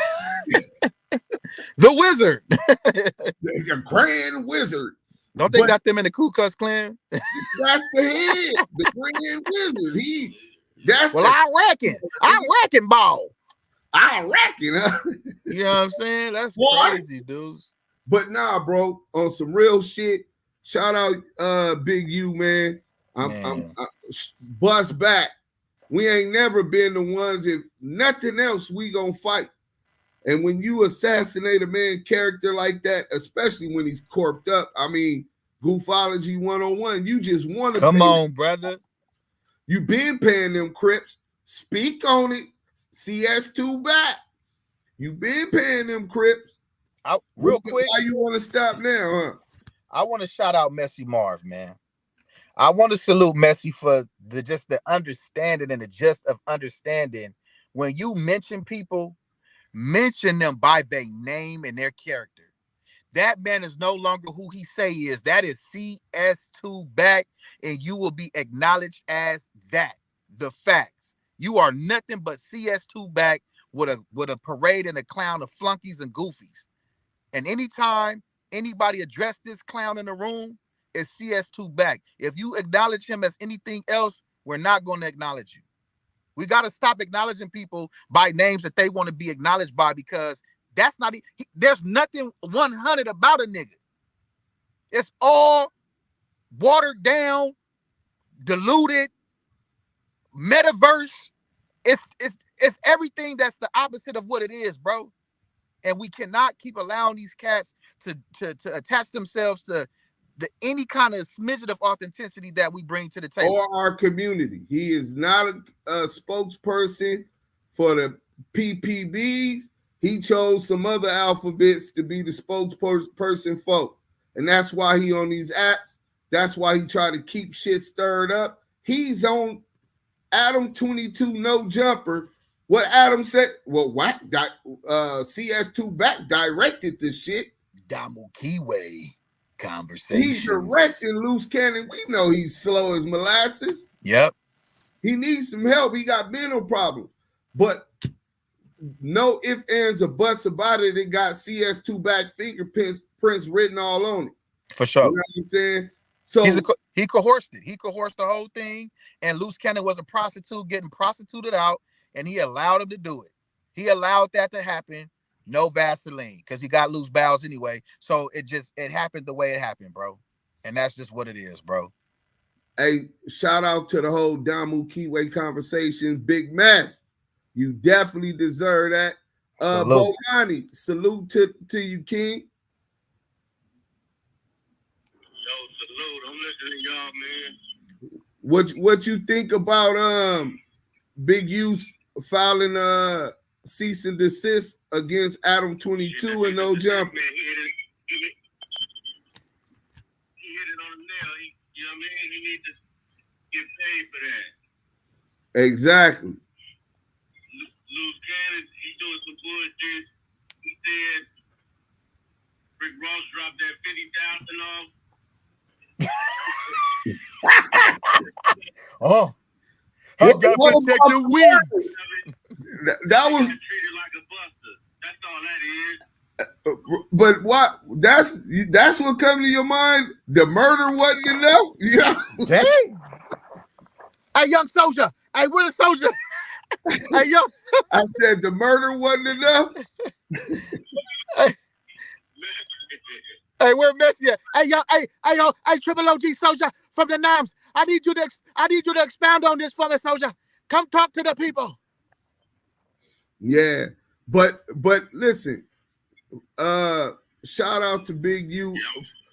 the wizard. The Grand Wizard. Don't they got them in the Ku Klux Klan? That's the head, the Grand Wizard. I reckon, ball. I reckon, huh? You know what I'm saying? That's crazy, dudes. But nah, bro, on some real shit. Shout out Big U, man. I'm bust back. We ain't never been the ones, if nothing else, we gonna fight. And when you assassinate a man character like that, especially when he's corked up, I mean, Goofology 101, you just want to come on, brother. You been paying them Crips. Speak on it. CS2 back. You been paying them Crips. Real quick. Why you want to stop now, huh? I want to shout out Messy Marv, man. I want to salute Messy for the understanding and the gist of understanding. When you mention people, mention them by their name and their character. That man is no longer who he say he is. That is CS2 back, and you will be acknowledged as that. The facts. You are nothing but CS2 back with a parade and a clown of flunkies and goofies. And anytime anybody address this clown in the room, it's CS2 back. If you acknowledge him as anything else, we're not going to acknowledge you. We got to stop acknowledging people by names that they want to be acknowledged by, because that's not, there's nothing 100 about a nigga. It's all watered down, diluted, metaverse. It's everything that's the opposite of what it is, bro. And we cannot keep allowing these cats to attach themselves to any kind of smidget of authenticity that we bring to the table. Or our community. He is not a spokesperson for the PPBs. He chose some other alphabets to be the spokesperson for. And that's why he on these apps. That's why he try to keep shit stirred up. He's on Adam 22 No Jumper. What Adam said, well, Wack, CS2 Back directed the shit. Damu Kiwi Conversations. He's directing Luce Cannon. We know he's slow as molasses. Yep. He needs some help. He got mental problems. But no ifs, ands, or buts about it. It got CS2 Back fingerprints written all on it. For sure. You know what I'm saying? So he coerced it. He coerced the whole thing. And Luce Cannon was a prostitute getting prostituted out, and he allowed him to do it. He allowed that to happen. No Vaseline, because he got loose bowels anyway. So it happened the way it happened, bro. And that's just what it is, bro. Hey, shout out to the whole Damu Kiwi conversation. Big mess. You definitely deserve that. Bomani, salute to you, King. Yo, salute. I'm listening to y'all, man. What you think about Big Use filing cease and desist against Adam 22 and No Jumper? Man, he hit it on the nail. You know what I mean? He needs to get paid for that. Exactly. Luce Cannon, he doing some bullshit. He said Rick Ross dropped that $50,000 off. Oh, I got protected wings. That was treated like a buster. That's all that is. But what? That's what come to your mind. The murder wasn't enough. Yeah. Dang. Hey, young soldier. Hey, where the soldier? Hey, young. I said the murder wasn't enough. Hey, where Messi at? Hey, yo, hey, Triple OG soldier from the NAMS. I need you to expound on this for me, soldier. Come talk to the people. Yeah, but listen, shout out to Big U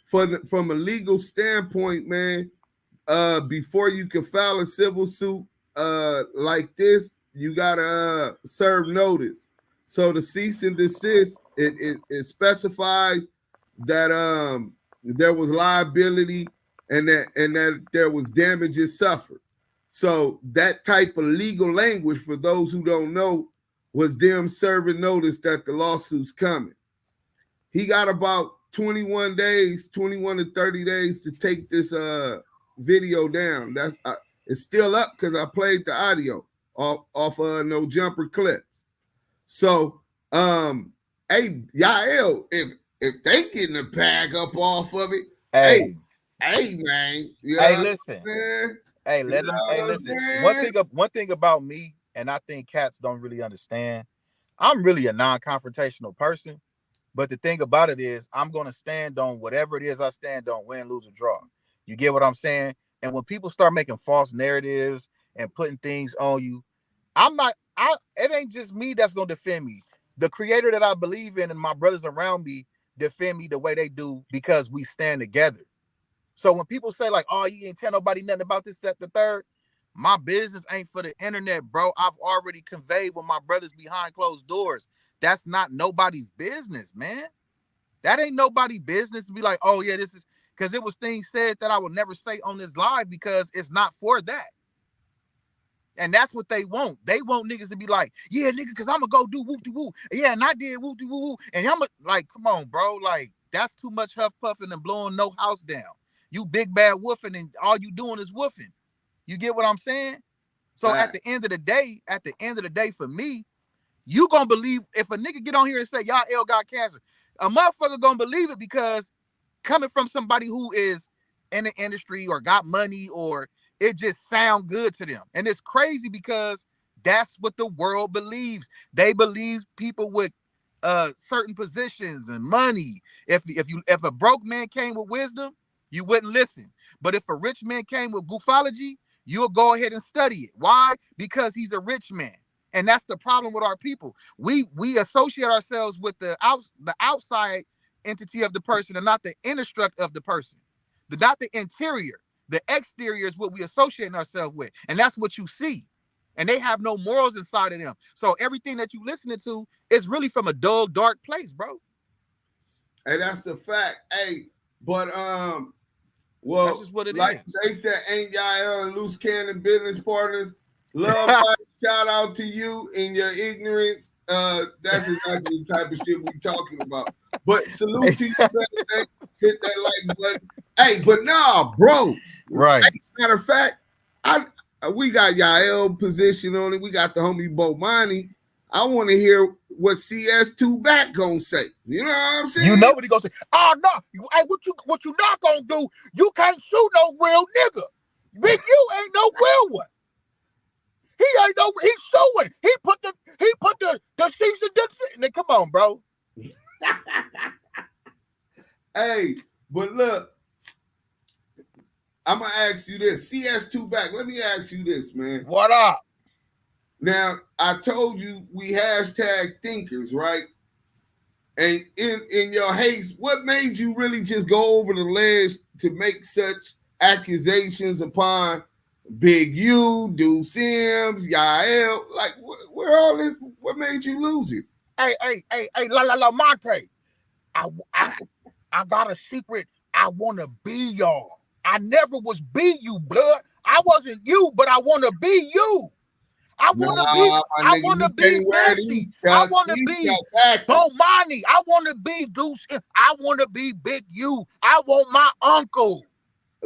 from a legal standpoint, man. Before you can file a civil suit like this, you gotta serve notice. So the cease and desist, it specifies that there was liability and that there was damages suffered. So that type of legal language, for those who don't know, was them serving notice that the lawsuit's coming. He got about 21 to 30 days to take this video down. That's it's still up because I played the audio off No Jumper clips. So hey, Yael, if they getting the bag up off of it, hey man, hey, listen, man. Hey, let them. Hey, listen. One thing about me, and I think cats don't really understand. I'm really a non-confrontational person, but the thing about it is, I'm gonna stand on whatever it is I stand on, win, lose, or draw. You get what I'm saying? And when people start making false narratives and putting things on you, it ain't just me that's gonna defend me. The creator that I believe in and my brothers around me defend me the way they do because we stand together. So when people say like, oh, you ain't tell nobody nothing about this, that, the third, my business ain't for the internet, bro. I've already conveyed with my brothers behind closed doors. That's not nobody's business, man. That ain't nobody's business to be like, oh yeah, this is, because it was things said that I would never say on this live because it's not for that. And that's what they want. They want niggas to be like, yeah, nigga, because I'm going to go do whoop-de-woo. Yeah, and I did whoop-de-woo. And I'm like, come on, bro. Like, that's too much huff puffing and blowing no house down. You big bad woofing and all you doing is woofing. You get what I'm saying? So at the end of the day, for me, you gonna believe if a nigga get on here and say y'all L got cancer, a motherfucker gonna believe it because coming from somebody who is in the industry or got money or it just sound good to them. And it's crazy because that's what the world believes. They believe people with certain positions and money. If a broke man came with wisdom, you wouldn't listen. But if a rich man came with goofology, you'll go ahead and study it. Why? Because he's a rich man. And that's the problem with our people. We associate ourselves with the outside entity of the person and not the inner structure of the person. Not the interior. The exterior is what we associate ourselves with. And that's what you see. And they have no morals inside of them. So everything that you listening to is really from a dull, dark place, bro. And that's a fact. Hey, but well, that's just what it like is. They said, ain't y'all and Luce Cannon business partners? Love, shout out to you in your ignorance. That's exactly the type of shit we talking about. But salute to you, man. Hit that like button. Hey, but nah, bro. Right. Matter of fact, we got Yael position on it. We got the homie Bomani. I want to hear what CS2 back gonna say. You know what I'm saying? You know what he gonna say? Oh no! Hey, what you not gonna do? You can't shoot no real nigga. Big U ain't no real one. He ain't no. He's suing. He put the cease and desist. Come on, bro. Hey, but look, I'm gonna ask you this. CS2 back. Let me ask you this, man. What up? Now, I told you we hashtag thinkers, right? And in your haste, what made you really just go over the ledge to make such accusations upon Big U, Do Sims, Yael? Like, where all this? What made you lose it? Hey, La Monte. I got a secret. I want to be y'all. I never was be you, blood. I wasn't you, but I want to be you. I want to be Messi. I want to be Bomani. I want to be Deuce. I want to be Big U. I want my uncle.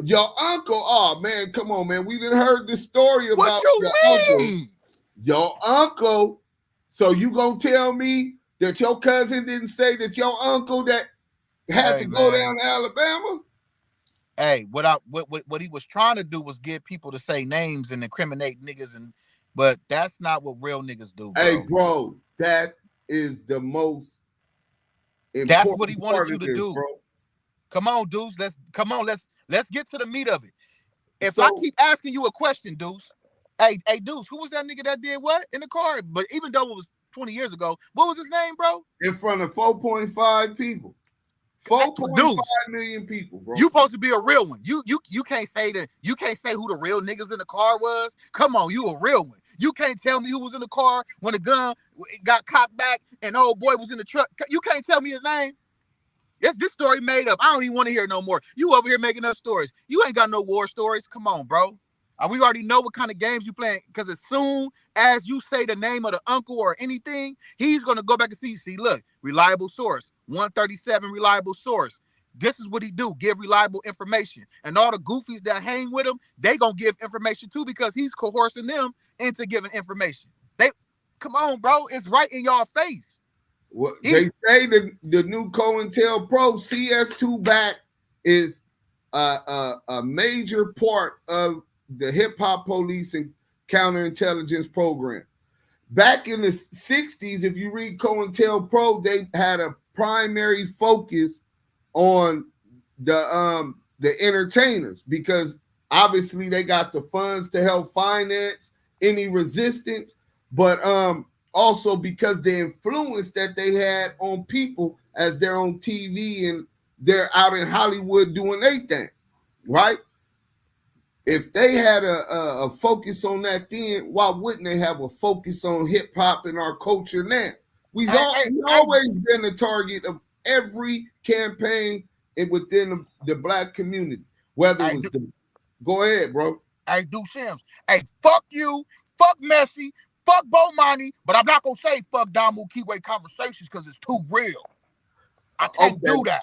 Your uncle? Oh, man, come on, man. We done heard the story about your uncle. Your uncle. So you gonna tell me that your cousin didn't say that your uncle that had to go down to Alabama? Hey, what he was trying to do was get people to say names and incriminate niggas, but that's not what real niggas do, bro. Hey, bro, that is the most important. That's what he wanted you to do, bro. Come on, dudes. Let's get to the meat of it. If I keep asking you a question, Deuce, hey, Deuce, who was that nigga that did what in the car? But even though it was 20 years ago, what was his name, bro? In front of 4.5 people. 4.5 million people, bro. You supposed to be a real one. You can't say that. You can't say who the real niggas in the car was. Come on, you a real one. You can't tell me who was in the car when the gun got cocked back and old boy was in the truck. You can't tell me his name. This story made up. I don't even want to hear no more. You over here making up stories. You ain't got no war stories. Come on, bro. We already know what kind of games you playing. Because as soon as you say the name of the uncle or anything, he's going to go back and see, look, reliable source, 137 reliable source. This is what he do, give reliable information. And all the goofies that hang with him, they going to give information too because he's coercing them into giving information. Come on, bro. It's right in y'all face. Well, they say the new COINTELPRO CS2 back is a major part of the hip hop police and counterintelligence program. Back in the 60s, if you read COINTELPRO, they had a primary focus on the entertainers because obviously they got the funds to help finance any resistance, but also because the influence that they had on people as they're on TV and they're out in Hollywood doing their thing, right? If they had a focus on that then, why wouldn't they have a focus on hip hop and our culture now? We've always been the target of every campaign within the black community. Whether it was go ahead, bro. Hey, Do Sims. Hey, fuck you, fuck Messi, fuck Bomani, but I'm not gonna say fuck Damu Kiwe Conversations because it's too real. I can't do that.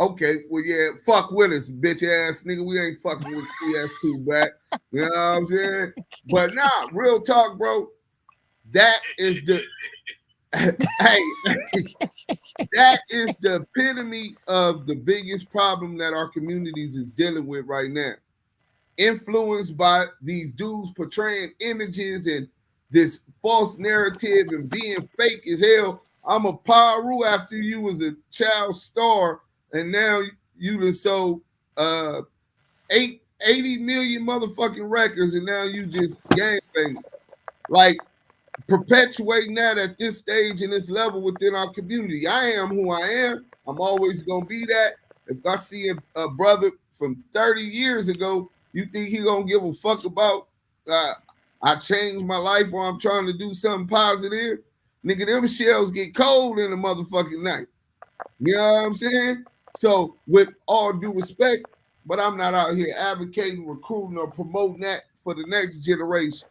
Okay, well, yeah, fuck with us, bitch ass nigga. We ain't fucking with CS2 back. You know what I'm saying? But nah, real talk, bro. That is the that is the epitome of the biggest problem that our communities is dealing with right now. Influenced by these dudes portraying images and this false narrative and being fake as hell. I'm a Paru after you was a child star. And now you done sold 80 million motherfucking records, and now you just gangbanging. Like, perpetuating that at this stage and this level within our community. I am who I am. I'm always gonna be that. If I see a brother from 30 years ago, you think he gonna give a fuck about I changed my life or I'm trying to do something positive? Nigga, them shells get cold in the motherfucking night. You know what I'm saying? So with all due respect, but I'm not out here advocating, recruiting, or promoting that for the next generation.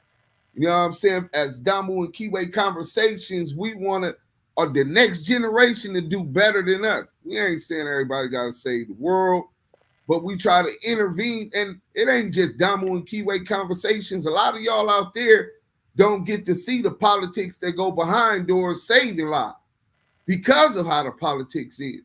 You know what I'm saying? As Damu and Kiwi Conversations, we want to, or the next generation to do better than us. We ain't saying everybody got to save the world, but we try to intervene. And it ain't just Damu and Kiwi Conversations. A lot of y'all out there don't get to see the politics that go behind doors saving lives because of how the politics is.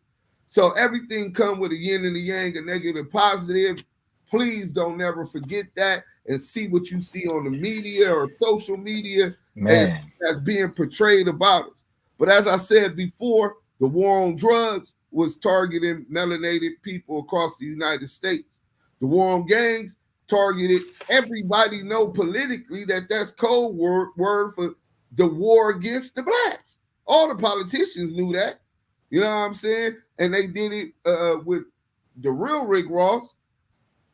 So everything come with a yin and a yang, a negative and positive. Please don't never forget that and see what you see on the media or social media and that's being portrayed about us. But as I said before, the war on drugs was targeting melanated people across the United States. The war on gangs targeted everybody know politically that that's code word for the war against the blacks. All the politicians knew that. You know what I'm saying? And they did it with the real Rick Ross.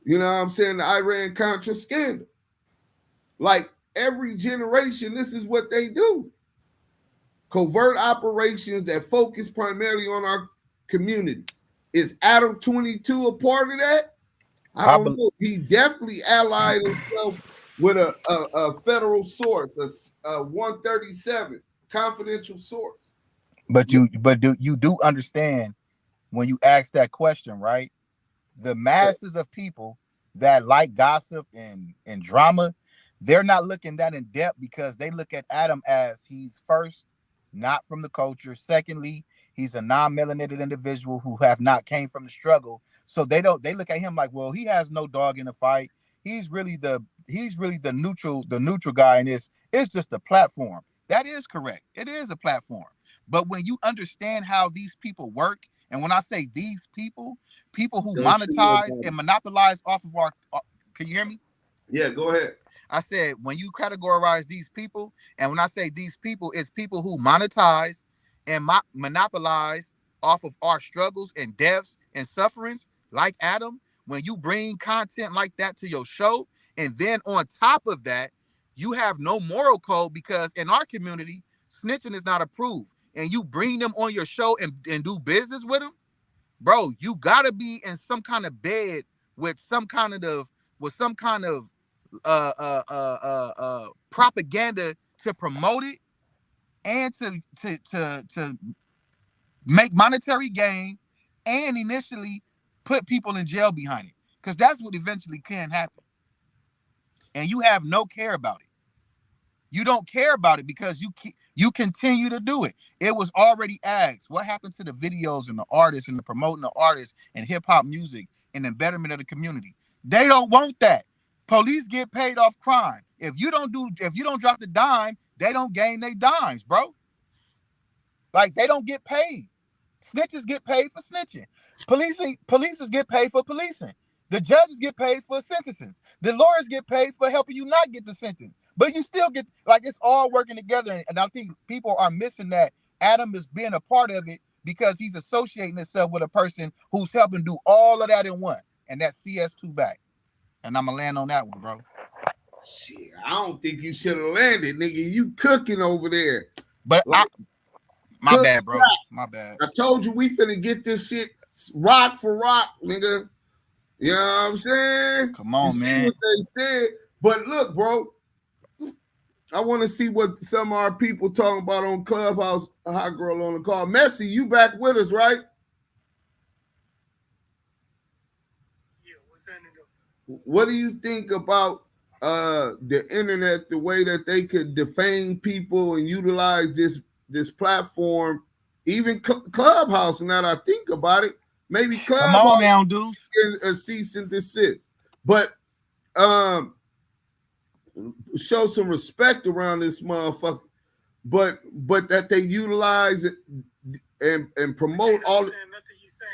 You know what I'm saying? The Iran-Contra scandal. Like every generation, this is what they do. Covert operations that focus primarily on our communities. Is Adam 22 a part of that? I don't know. He definitely allied himself with a federal source, a 137 confidential source. But you do understand when you ask that question, right? The masses of people that like gossip and drama, they're not looking that in depth because they look at Adam as he's first, not from the culture. Secondly, he's a non-melanated individual who have not came from the struggle. So they look at him like, well, he has no dog in the fight. He's really the neutral guy in this. It's just a platform. That is correct. It is a platform. But when you understand how these people work, and when I say these people who monetize and monopolize off of our, can you hear me? Yeah, go ahead. I said, when you categorize these people, and when I say these people, it's people who monetize and monopolize off of our struggles and deaths and sufferings, like Adam. When you bring content like that to your show, and then on top of that, you have no moral code because in our community, snitching is not approved. And you bring them on your show and do business with them, bro, you gotta be in some kind of bed with some kind of propaganda to promote it and to make monetary gain and initially put people in jail behind it, because that's what eventually can happen. And you have no care about it. You don't care about it because you continue to do it. It was already asked, what happened to the videos and the artists and the promoting the artists and hip hop music and the betterment of the community? They don't want that. Police get paid off crime. If you don't drop the dime, they don't gain their dimes, bro. Like, they don't get paid. Snitches get paid for snitching. Police get paid for policing. The judges get paid for sentencing. The lawyers get paid for helping you not get the sentence. But you still get, like, it's all working together. And I think people are missing that Adam is being a part of it because he's associating himself with a person who's helping do all of that in one. And that's CS2 back. And I'm going to land on that one, bro. Shit, I don't think you should have landed, nigga. You cooking over there. But like, my bad, bro. My bad. I told you we finna get this shit rock for rock, nigga. You know what I'm saying? Come on, you man. See what they said. But look, bro, I want to see what some of our people talking about on Clubhouse. A hot girl on the call. Messi, you back with us, right? Yeah, what's happening? What do you think about the internet, the way that they could defame people and utilize this platform, even Clubhouse? Now that I think about it, maybe Clubhouse. Come on now, dudes. A cease and desist, but show some respect around this motherfucker. But that they utilize it and promote all. Nothing you saying.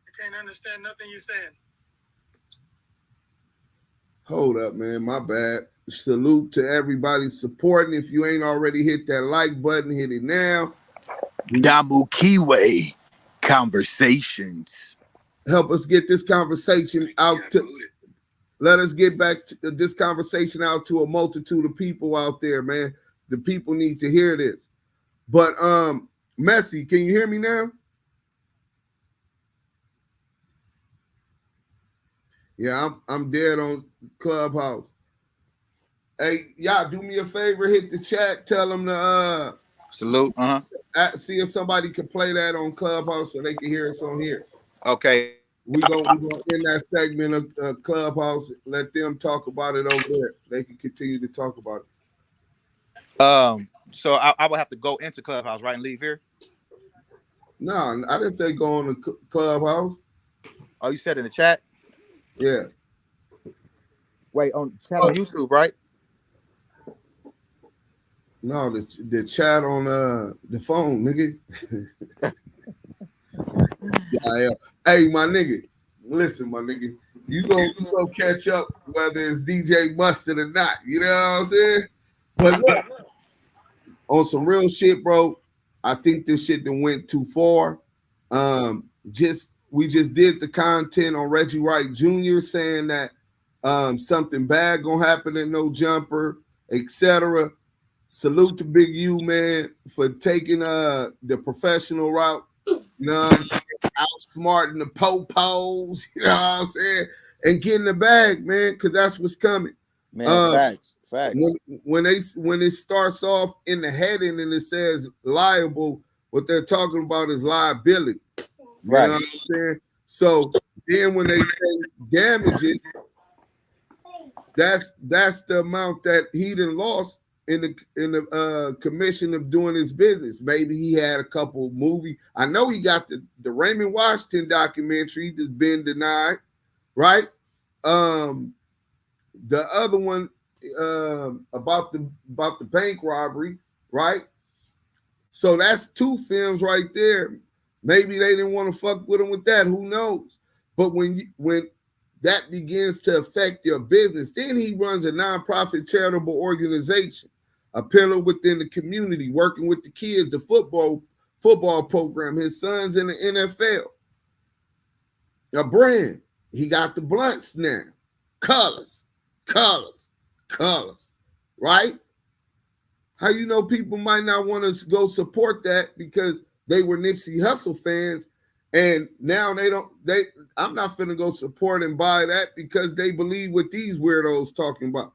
I can't understand nothing you saying. Hold up, man. My bad. Salute to everybody supporting. If you ain't already hit that like button, hit it now. Damu Kiwe Conversations. Help us get this conversation out to. Let us get back to this conversation out to a multitude of people out there, man. The people need to hear this. But Messi, can you hear me now? Yeah, I'm dead on Clubhouse. Hey, y'all, do me a favor, hit the chat, tell them to Salute. see if somebody can play that on Clubhouse so they can hear us on here. Okay. We gonna end that segment of Clubhouse. Let them talk about it over there. They can continue to talk about it. So I would have to go into Clubhouse, right, and leave here. No, I didn't say go on the Clubhouse. Oh, you said in the chat? Yeah. Wait, on chat on YouTube, right? No, the chat on the phone, nigga. Yeah. Hey, my nigga. Listen, my nigga. You go catch up whether it's DJ Mustard or not. You know what I'm saying? But look, on some real shit, bro. I think this shit done went too far. We just did the content on Reggie Wright Jr. saying that something bad gonna happen in No Jumper, etc. Salute to Big U, man, for taking the professional route. You know what I'm saying? Outsmarting the po-pos, you know what I'm saying? And getting the bag, man, because that's what's coming. Man, facts. When it starts off in the heading and it says liable, what they're talking about is liability. Right. You know what I'm saying? So then when they say damages, that's the amount that he done lost in the commission of doing his business. Maybe he had a couple movies. I know he got the Raymond Washington documentary that's been denied, right? The other one about the bank robberies, right? So that's two films right there. Maybe they didn't want to fuck with him with that. Who knows? But when that begins to affect your business, then he runs a nonprofit charitable organization, a pillar within the community, working with the kids, the football program. His son's in the NFL. A brand. He got the blunts now. Colors. Right? How you know people might not want to go support that because they were Nipsey Hussle fans, and now I'm not finna go support and buy that because they believe what these weirdos talking about.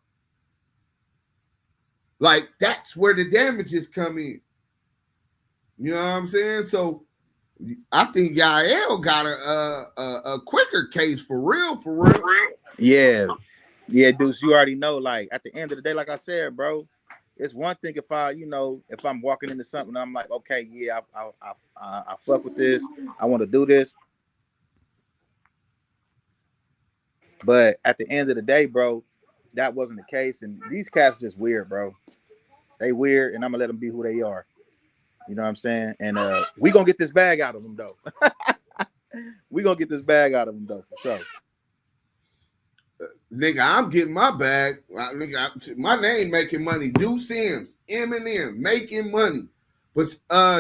Like, that's where the damages come in. You know what I'm saying? So I think Yael got a quicker case for real. Yeah, Deuce, you already know, like, at the end of the day, like I said, bro, it's one thing if if I'm walking into something and I'm like, okay, yeah, I fuck with this, I want to do this. But at the end of the day, bro, that wasn't the case. And these cats just weird, bro. They weird, and I'm gonna let them be who they are. You know what I'm saying? And we gonna get this bag out of them, though. We gonna get this bag out of them, though, for sure. Nigga, I'm getting my bag. Nigga, my name making money. Deuce Sims, Eminem, making money. But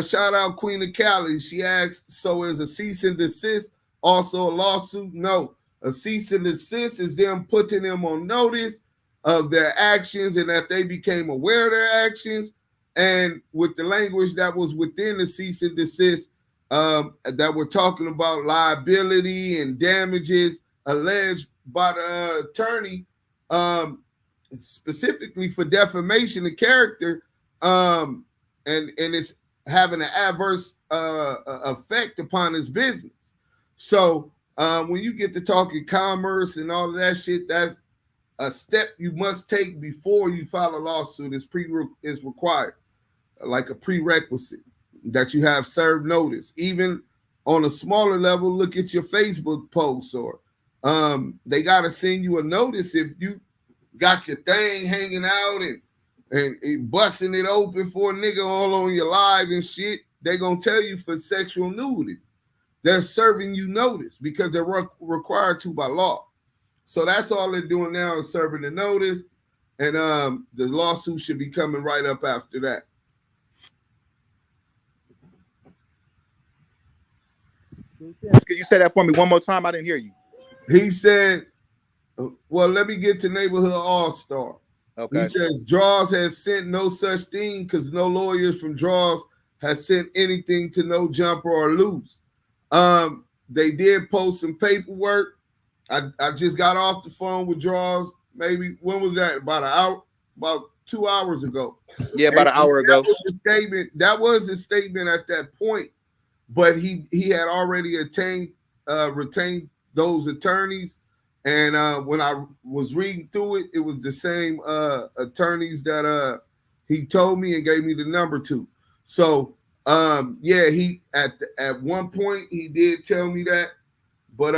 shout out Queen of Cali. She asked, so is a cease and desist also a lawsuit? No. A cease and desist is them putting them on notice of their actions and that they became aware of their actions. And with the language that was within the cease and desist, that we're talking about liability and damages alleged by the attorney, specifically for defamation of character, and it's having an adverse effect upon his business. So when you get to talking commerce and all of that shit, that's a step you must take before you file a lawsuit. Is required, like a prerequisite, that you have served notice. Even on a smaller level, look at your Facebook posts, or they got to send you a notice if you got your thing hanging out and busting it open for a nigga all on your live and shit. They gonna tell you for sexual nudity. They're serving you notice because they're required to by law. So that's all they're doing now is serving the notice, and the lawsuit should be coming right up after that. Could you say that for me one more time? I didn't hear you. He said, well, let me get to Neighborhood All-Star. Okay. He says Draws has sent no such thing because no lawyers from Draws has sent anything to No Jumper or Luce. They did post some paperwork. I just got off the phone with Draws. Maybe when was that? About 2 hours ago. Yeah, about an hour ago. That was his statement at that point. But he had already retained those attorneys. And when I was reading through it, it was the same attorneys that he told me and gave me the number to. So yeah, he at one point he did tell me that. But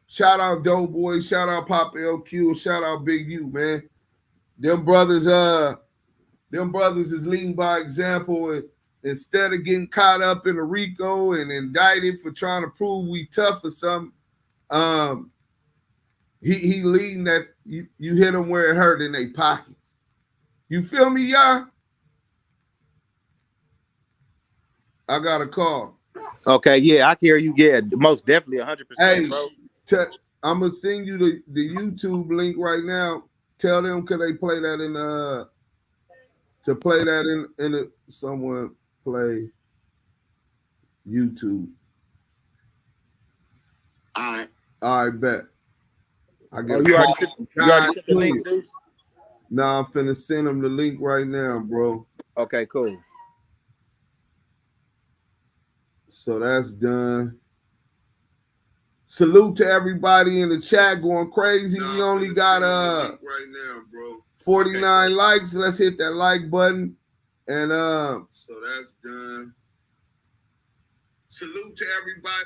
shout out Doughboy, shout out Pop LQ, shout out Big U, man. Them brothers is leading by example. And instead of getting caught up in a RICO and indicted for trying to prove we tough or something, he leading that you hit them where it hurt in their pockets. You feel me, y'all? I got a call. Okay, yeah, I can hear you. Yeah, most definitely 100%, bro. I'm gonna send you the YouTube link right now. Tell them could they play that in to play that in someone play YouTube. All right, bet. You already sent the link, dude? Nah, I'm finna send them the link right now, bro. Okay, cool. So that's done. Salute to everybody in the chat going crazy. We only got right now, bro. 49 likes. Let's hit that like button. And so that's done. Salute to everybody.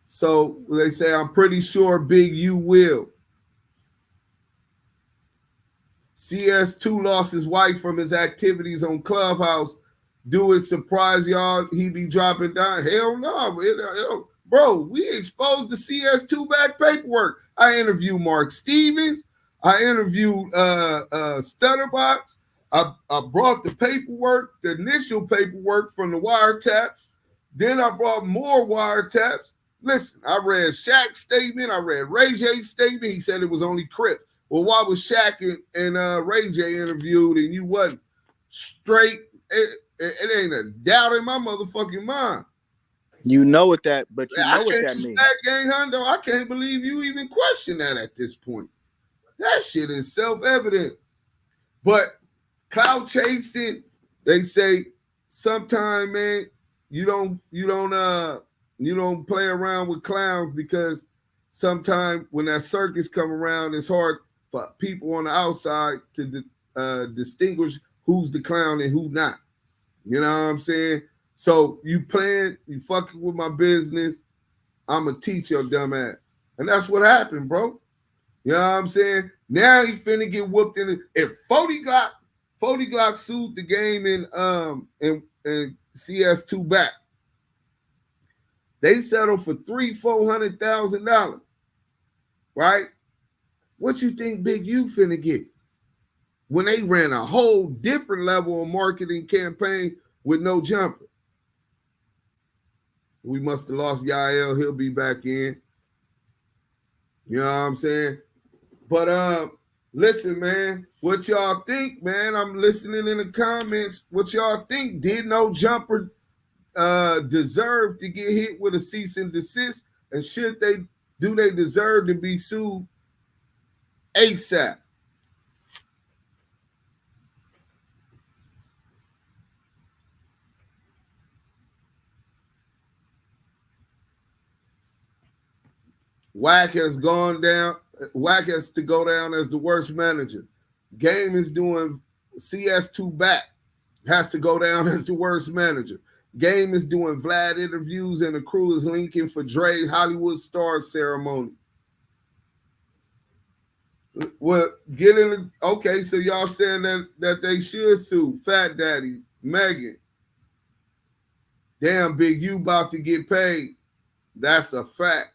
So they say, I'm pretty sure Big U will. CS2 lost his wife from his activities on Clubhouse. Do it surprise y'all? He be dropping down? Hell no. Bro, we exposed the CS2 back paperwork. I interviewed Mark Stevens. I interviewed Stutterbox. I brought the paperwork, the initial paperwork from the wiretaps. Then I brought more wiretaps. Listen, I read Shaq's statement. I read Ray J's statement. He said it was only Crip. Well, why was Shaq and Ray J interviewed and you wasn't? Straight, it ain't a doubt in my motherfucking mind. You know what that, but you know what that means. Gang Hundo, I can't believe you even question that at this point. That shit is self-evident. But cloud chasing, they say sometime, man, you don't play around with clowns because sometimes when that circus come around, it's hard for people on the outside to distinguish who's the clown and who not. You know what I'm saying? So you fucking with my business, I'm going to teach your dumb ass. And that's what happened, bro. You know what I'm saying? Now he finna get whooped in it. If 40 Glock sued the game in CS2 back, they settled for $400,000, right? What you think Big U finna get? When they ran a whole different level of marketing campaign with No Jumper. We must have lost Yael. He'll be back in. You know what I'm saying? But listen, man, what y'all think, man? I'm listening in the comments. What y'all think? Did No Jumper deserve to get hit with a cease and desist? And do they deserve to be sued ASAP? Wack has gone down. Wack has to go down as the worst manager. Game is doing CS2 back. Has to go down as the worst manager. Game is doing Vlad interviews and the crew is linking for Dre's Hollywood Stars ceremony. Well, okay, so y'all saying that they should sue Fat Daddy, Megan. damn, Big U about to get paid. That's a fact.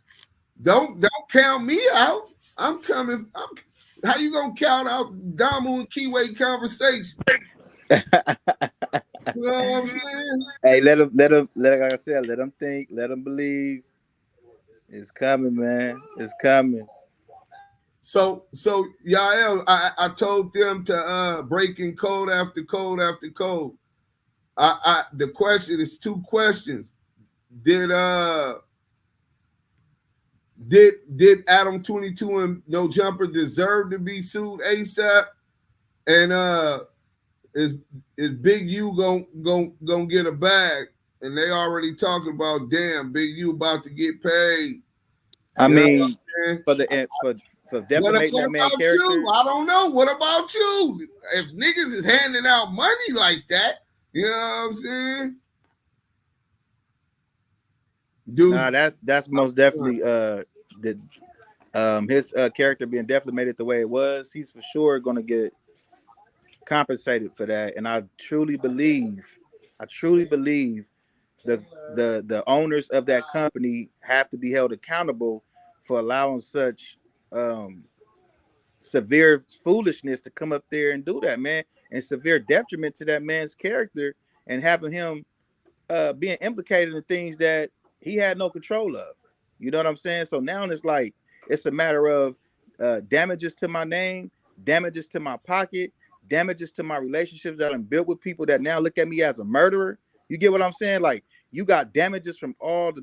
Don't count me out. I'm coming. How you gonna count out Damu and Keyway conversation? You know what I'm saying? Hey, like I said, let them think, let them believe. It's coming, man. It's coming. So Yael, I told them to break in code after code after code. The question is 2 questions. Did Adam 22 and No Jumper deserve to be sued ASAP? And is Big U gonna get a bag? And they already talking about, damn, Big U about to get paid. I You mean, know for defamating what that man's about character. you? I don't know. What about you? If niggas is handing out money like that, you know what I'm saying? Dude, Nah, that's most definitely his character being defamated the way it was. He's for sure gonna get compensated for that, and I truly believe the owners of that company have to be held accountable for allowing such severe foolishness to come up there and do that, man, and severe detriment to that man's character, and having him being implicated in things that he had no control of. You know what I'm saying? So now it's like it's a matter of damages to my name, damages to my pocket, damages to my relationships that I'm built with people that now look at me as a murderer. You get what I'm saying? Like you got damages from all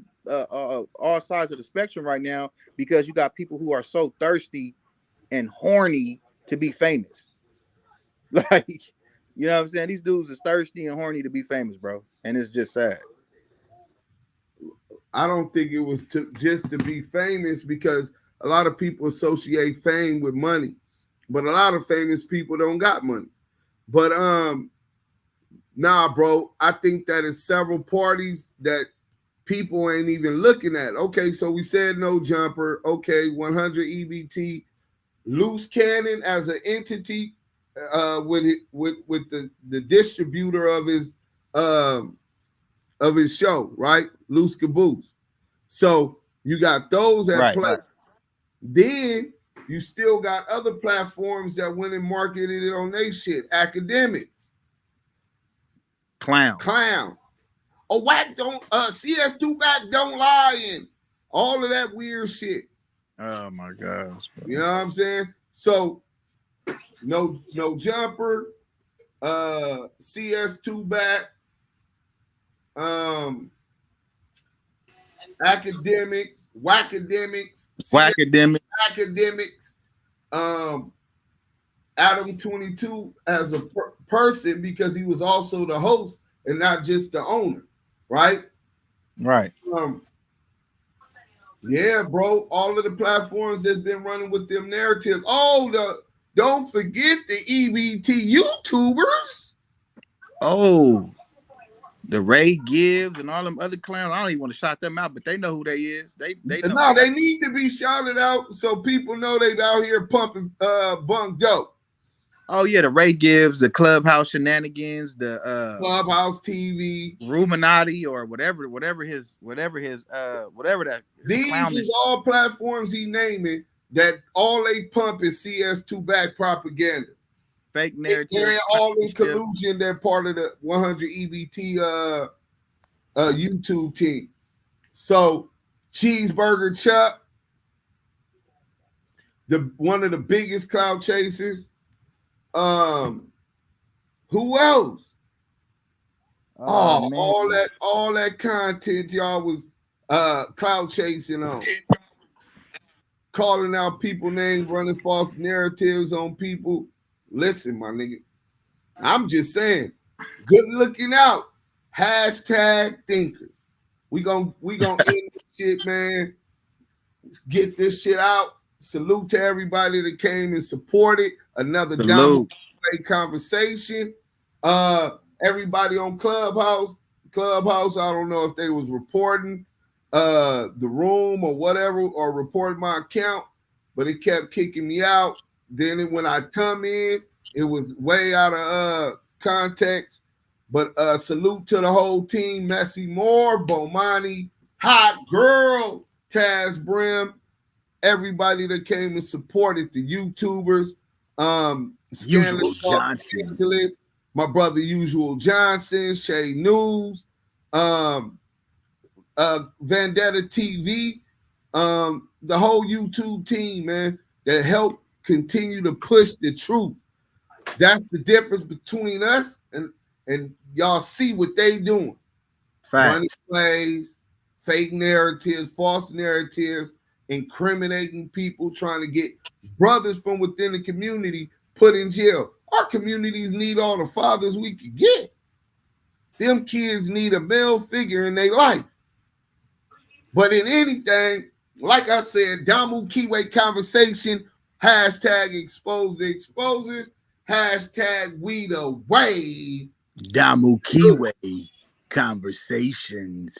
sides of the spectrum right now because you got people who are so thirsty and horny to be famous. Like, you know what I'm saying? These dudes is thirsty and horny to be famous, bro. And it's just sad. I don't think it was just to be famous, because a lot of people associate fame with money, but a lot of famous people don't got money. But nah, bro, I think that is several parties that people ain't even looking at. Okay, so we said No Jumper. Okay, 100 EBT, Luce Cannon as an entity with the distributor of his show, right? Luce Caboose. So you got those at play. Right. Then you still got other platforms that went and marketed it on their shit. Academics. Clown. Oh, Wack don't CS2 back don't lie, and all of that weird shit. Oh my gosh. Bro. You know what I'm saying? So no Jumper, CS2 back, academics, Wackademics, academics, Adam 22 as a person, because he was also the host and not just the owner, right? Right. Yeah, bro. All of the platforms that's been running with them narratives. Oh, don't forget the EBT YouTubers. Oh, the Ray Gibbs and all them other clowns. I don't even want to shout them out, but they know who they is. They know. No, they need to be shouted out so people know they out here pumping bunk dope. Oh yeah, the Ray Gibbs, the Clubhouse shenanigans, the Clubhouse TV, Ruminati, or whatever that. These is all platforms he naming that all they pump is CS2 back propaganda. Fake narrative. They're all in collusion. They're part of the 100 EBT YouTube team. So Cheeseburger Chuck, one of the biggest cloud chasers. Who else? All that content y'all was cloud chasing on, calling out people names, running false narratives on people. Listen, my nigga, I'm just saying, good looking out. Hashtag thinkers. We gonna end this shit, man. Get this shit out. Salute to everybody that came and supported another down conversation. Everybody on Clubhouse, I don't know if they was reporting the room or whatever, or reporting my account, but it kept kicking me out. Then when I come in, it was way out of context. But salute to the whole team, Messi Moore, Bomani, Hot Girl, Taz Brim, everybody that came and supported the YouTubers, Usual Scandalous Los Johnson. Angeles, my brother Usual Johnson, Shay News, Vendetta TV, the whole YouTube team, man, that helped continue to push the truth. That's the difference between us and y'all see what they doing. Running Facts. plays, fake narratives, false narratives, incriminating people, trying to get brothers from within the community put in jail. Our communities need all the fathers we can get. Them kids need a male figure in their life. But in anything, like I said, Damu Kiwe conversation, hashtag expose the exposers, hashtag we the wave. Damu Kiwe conversations.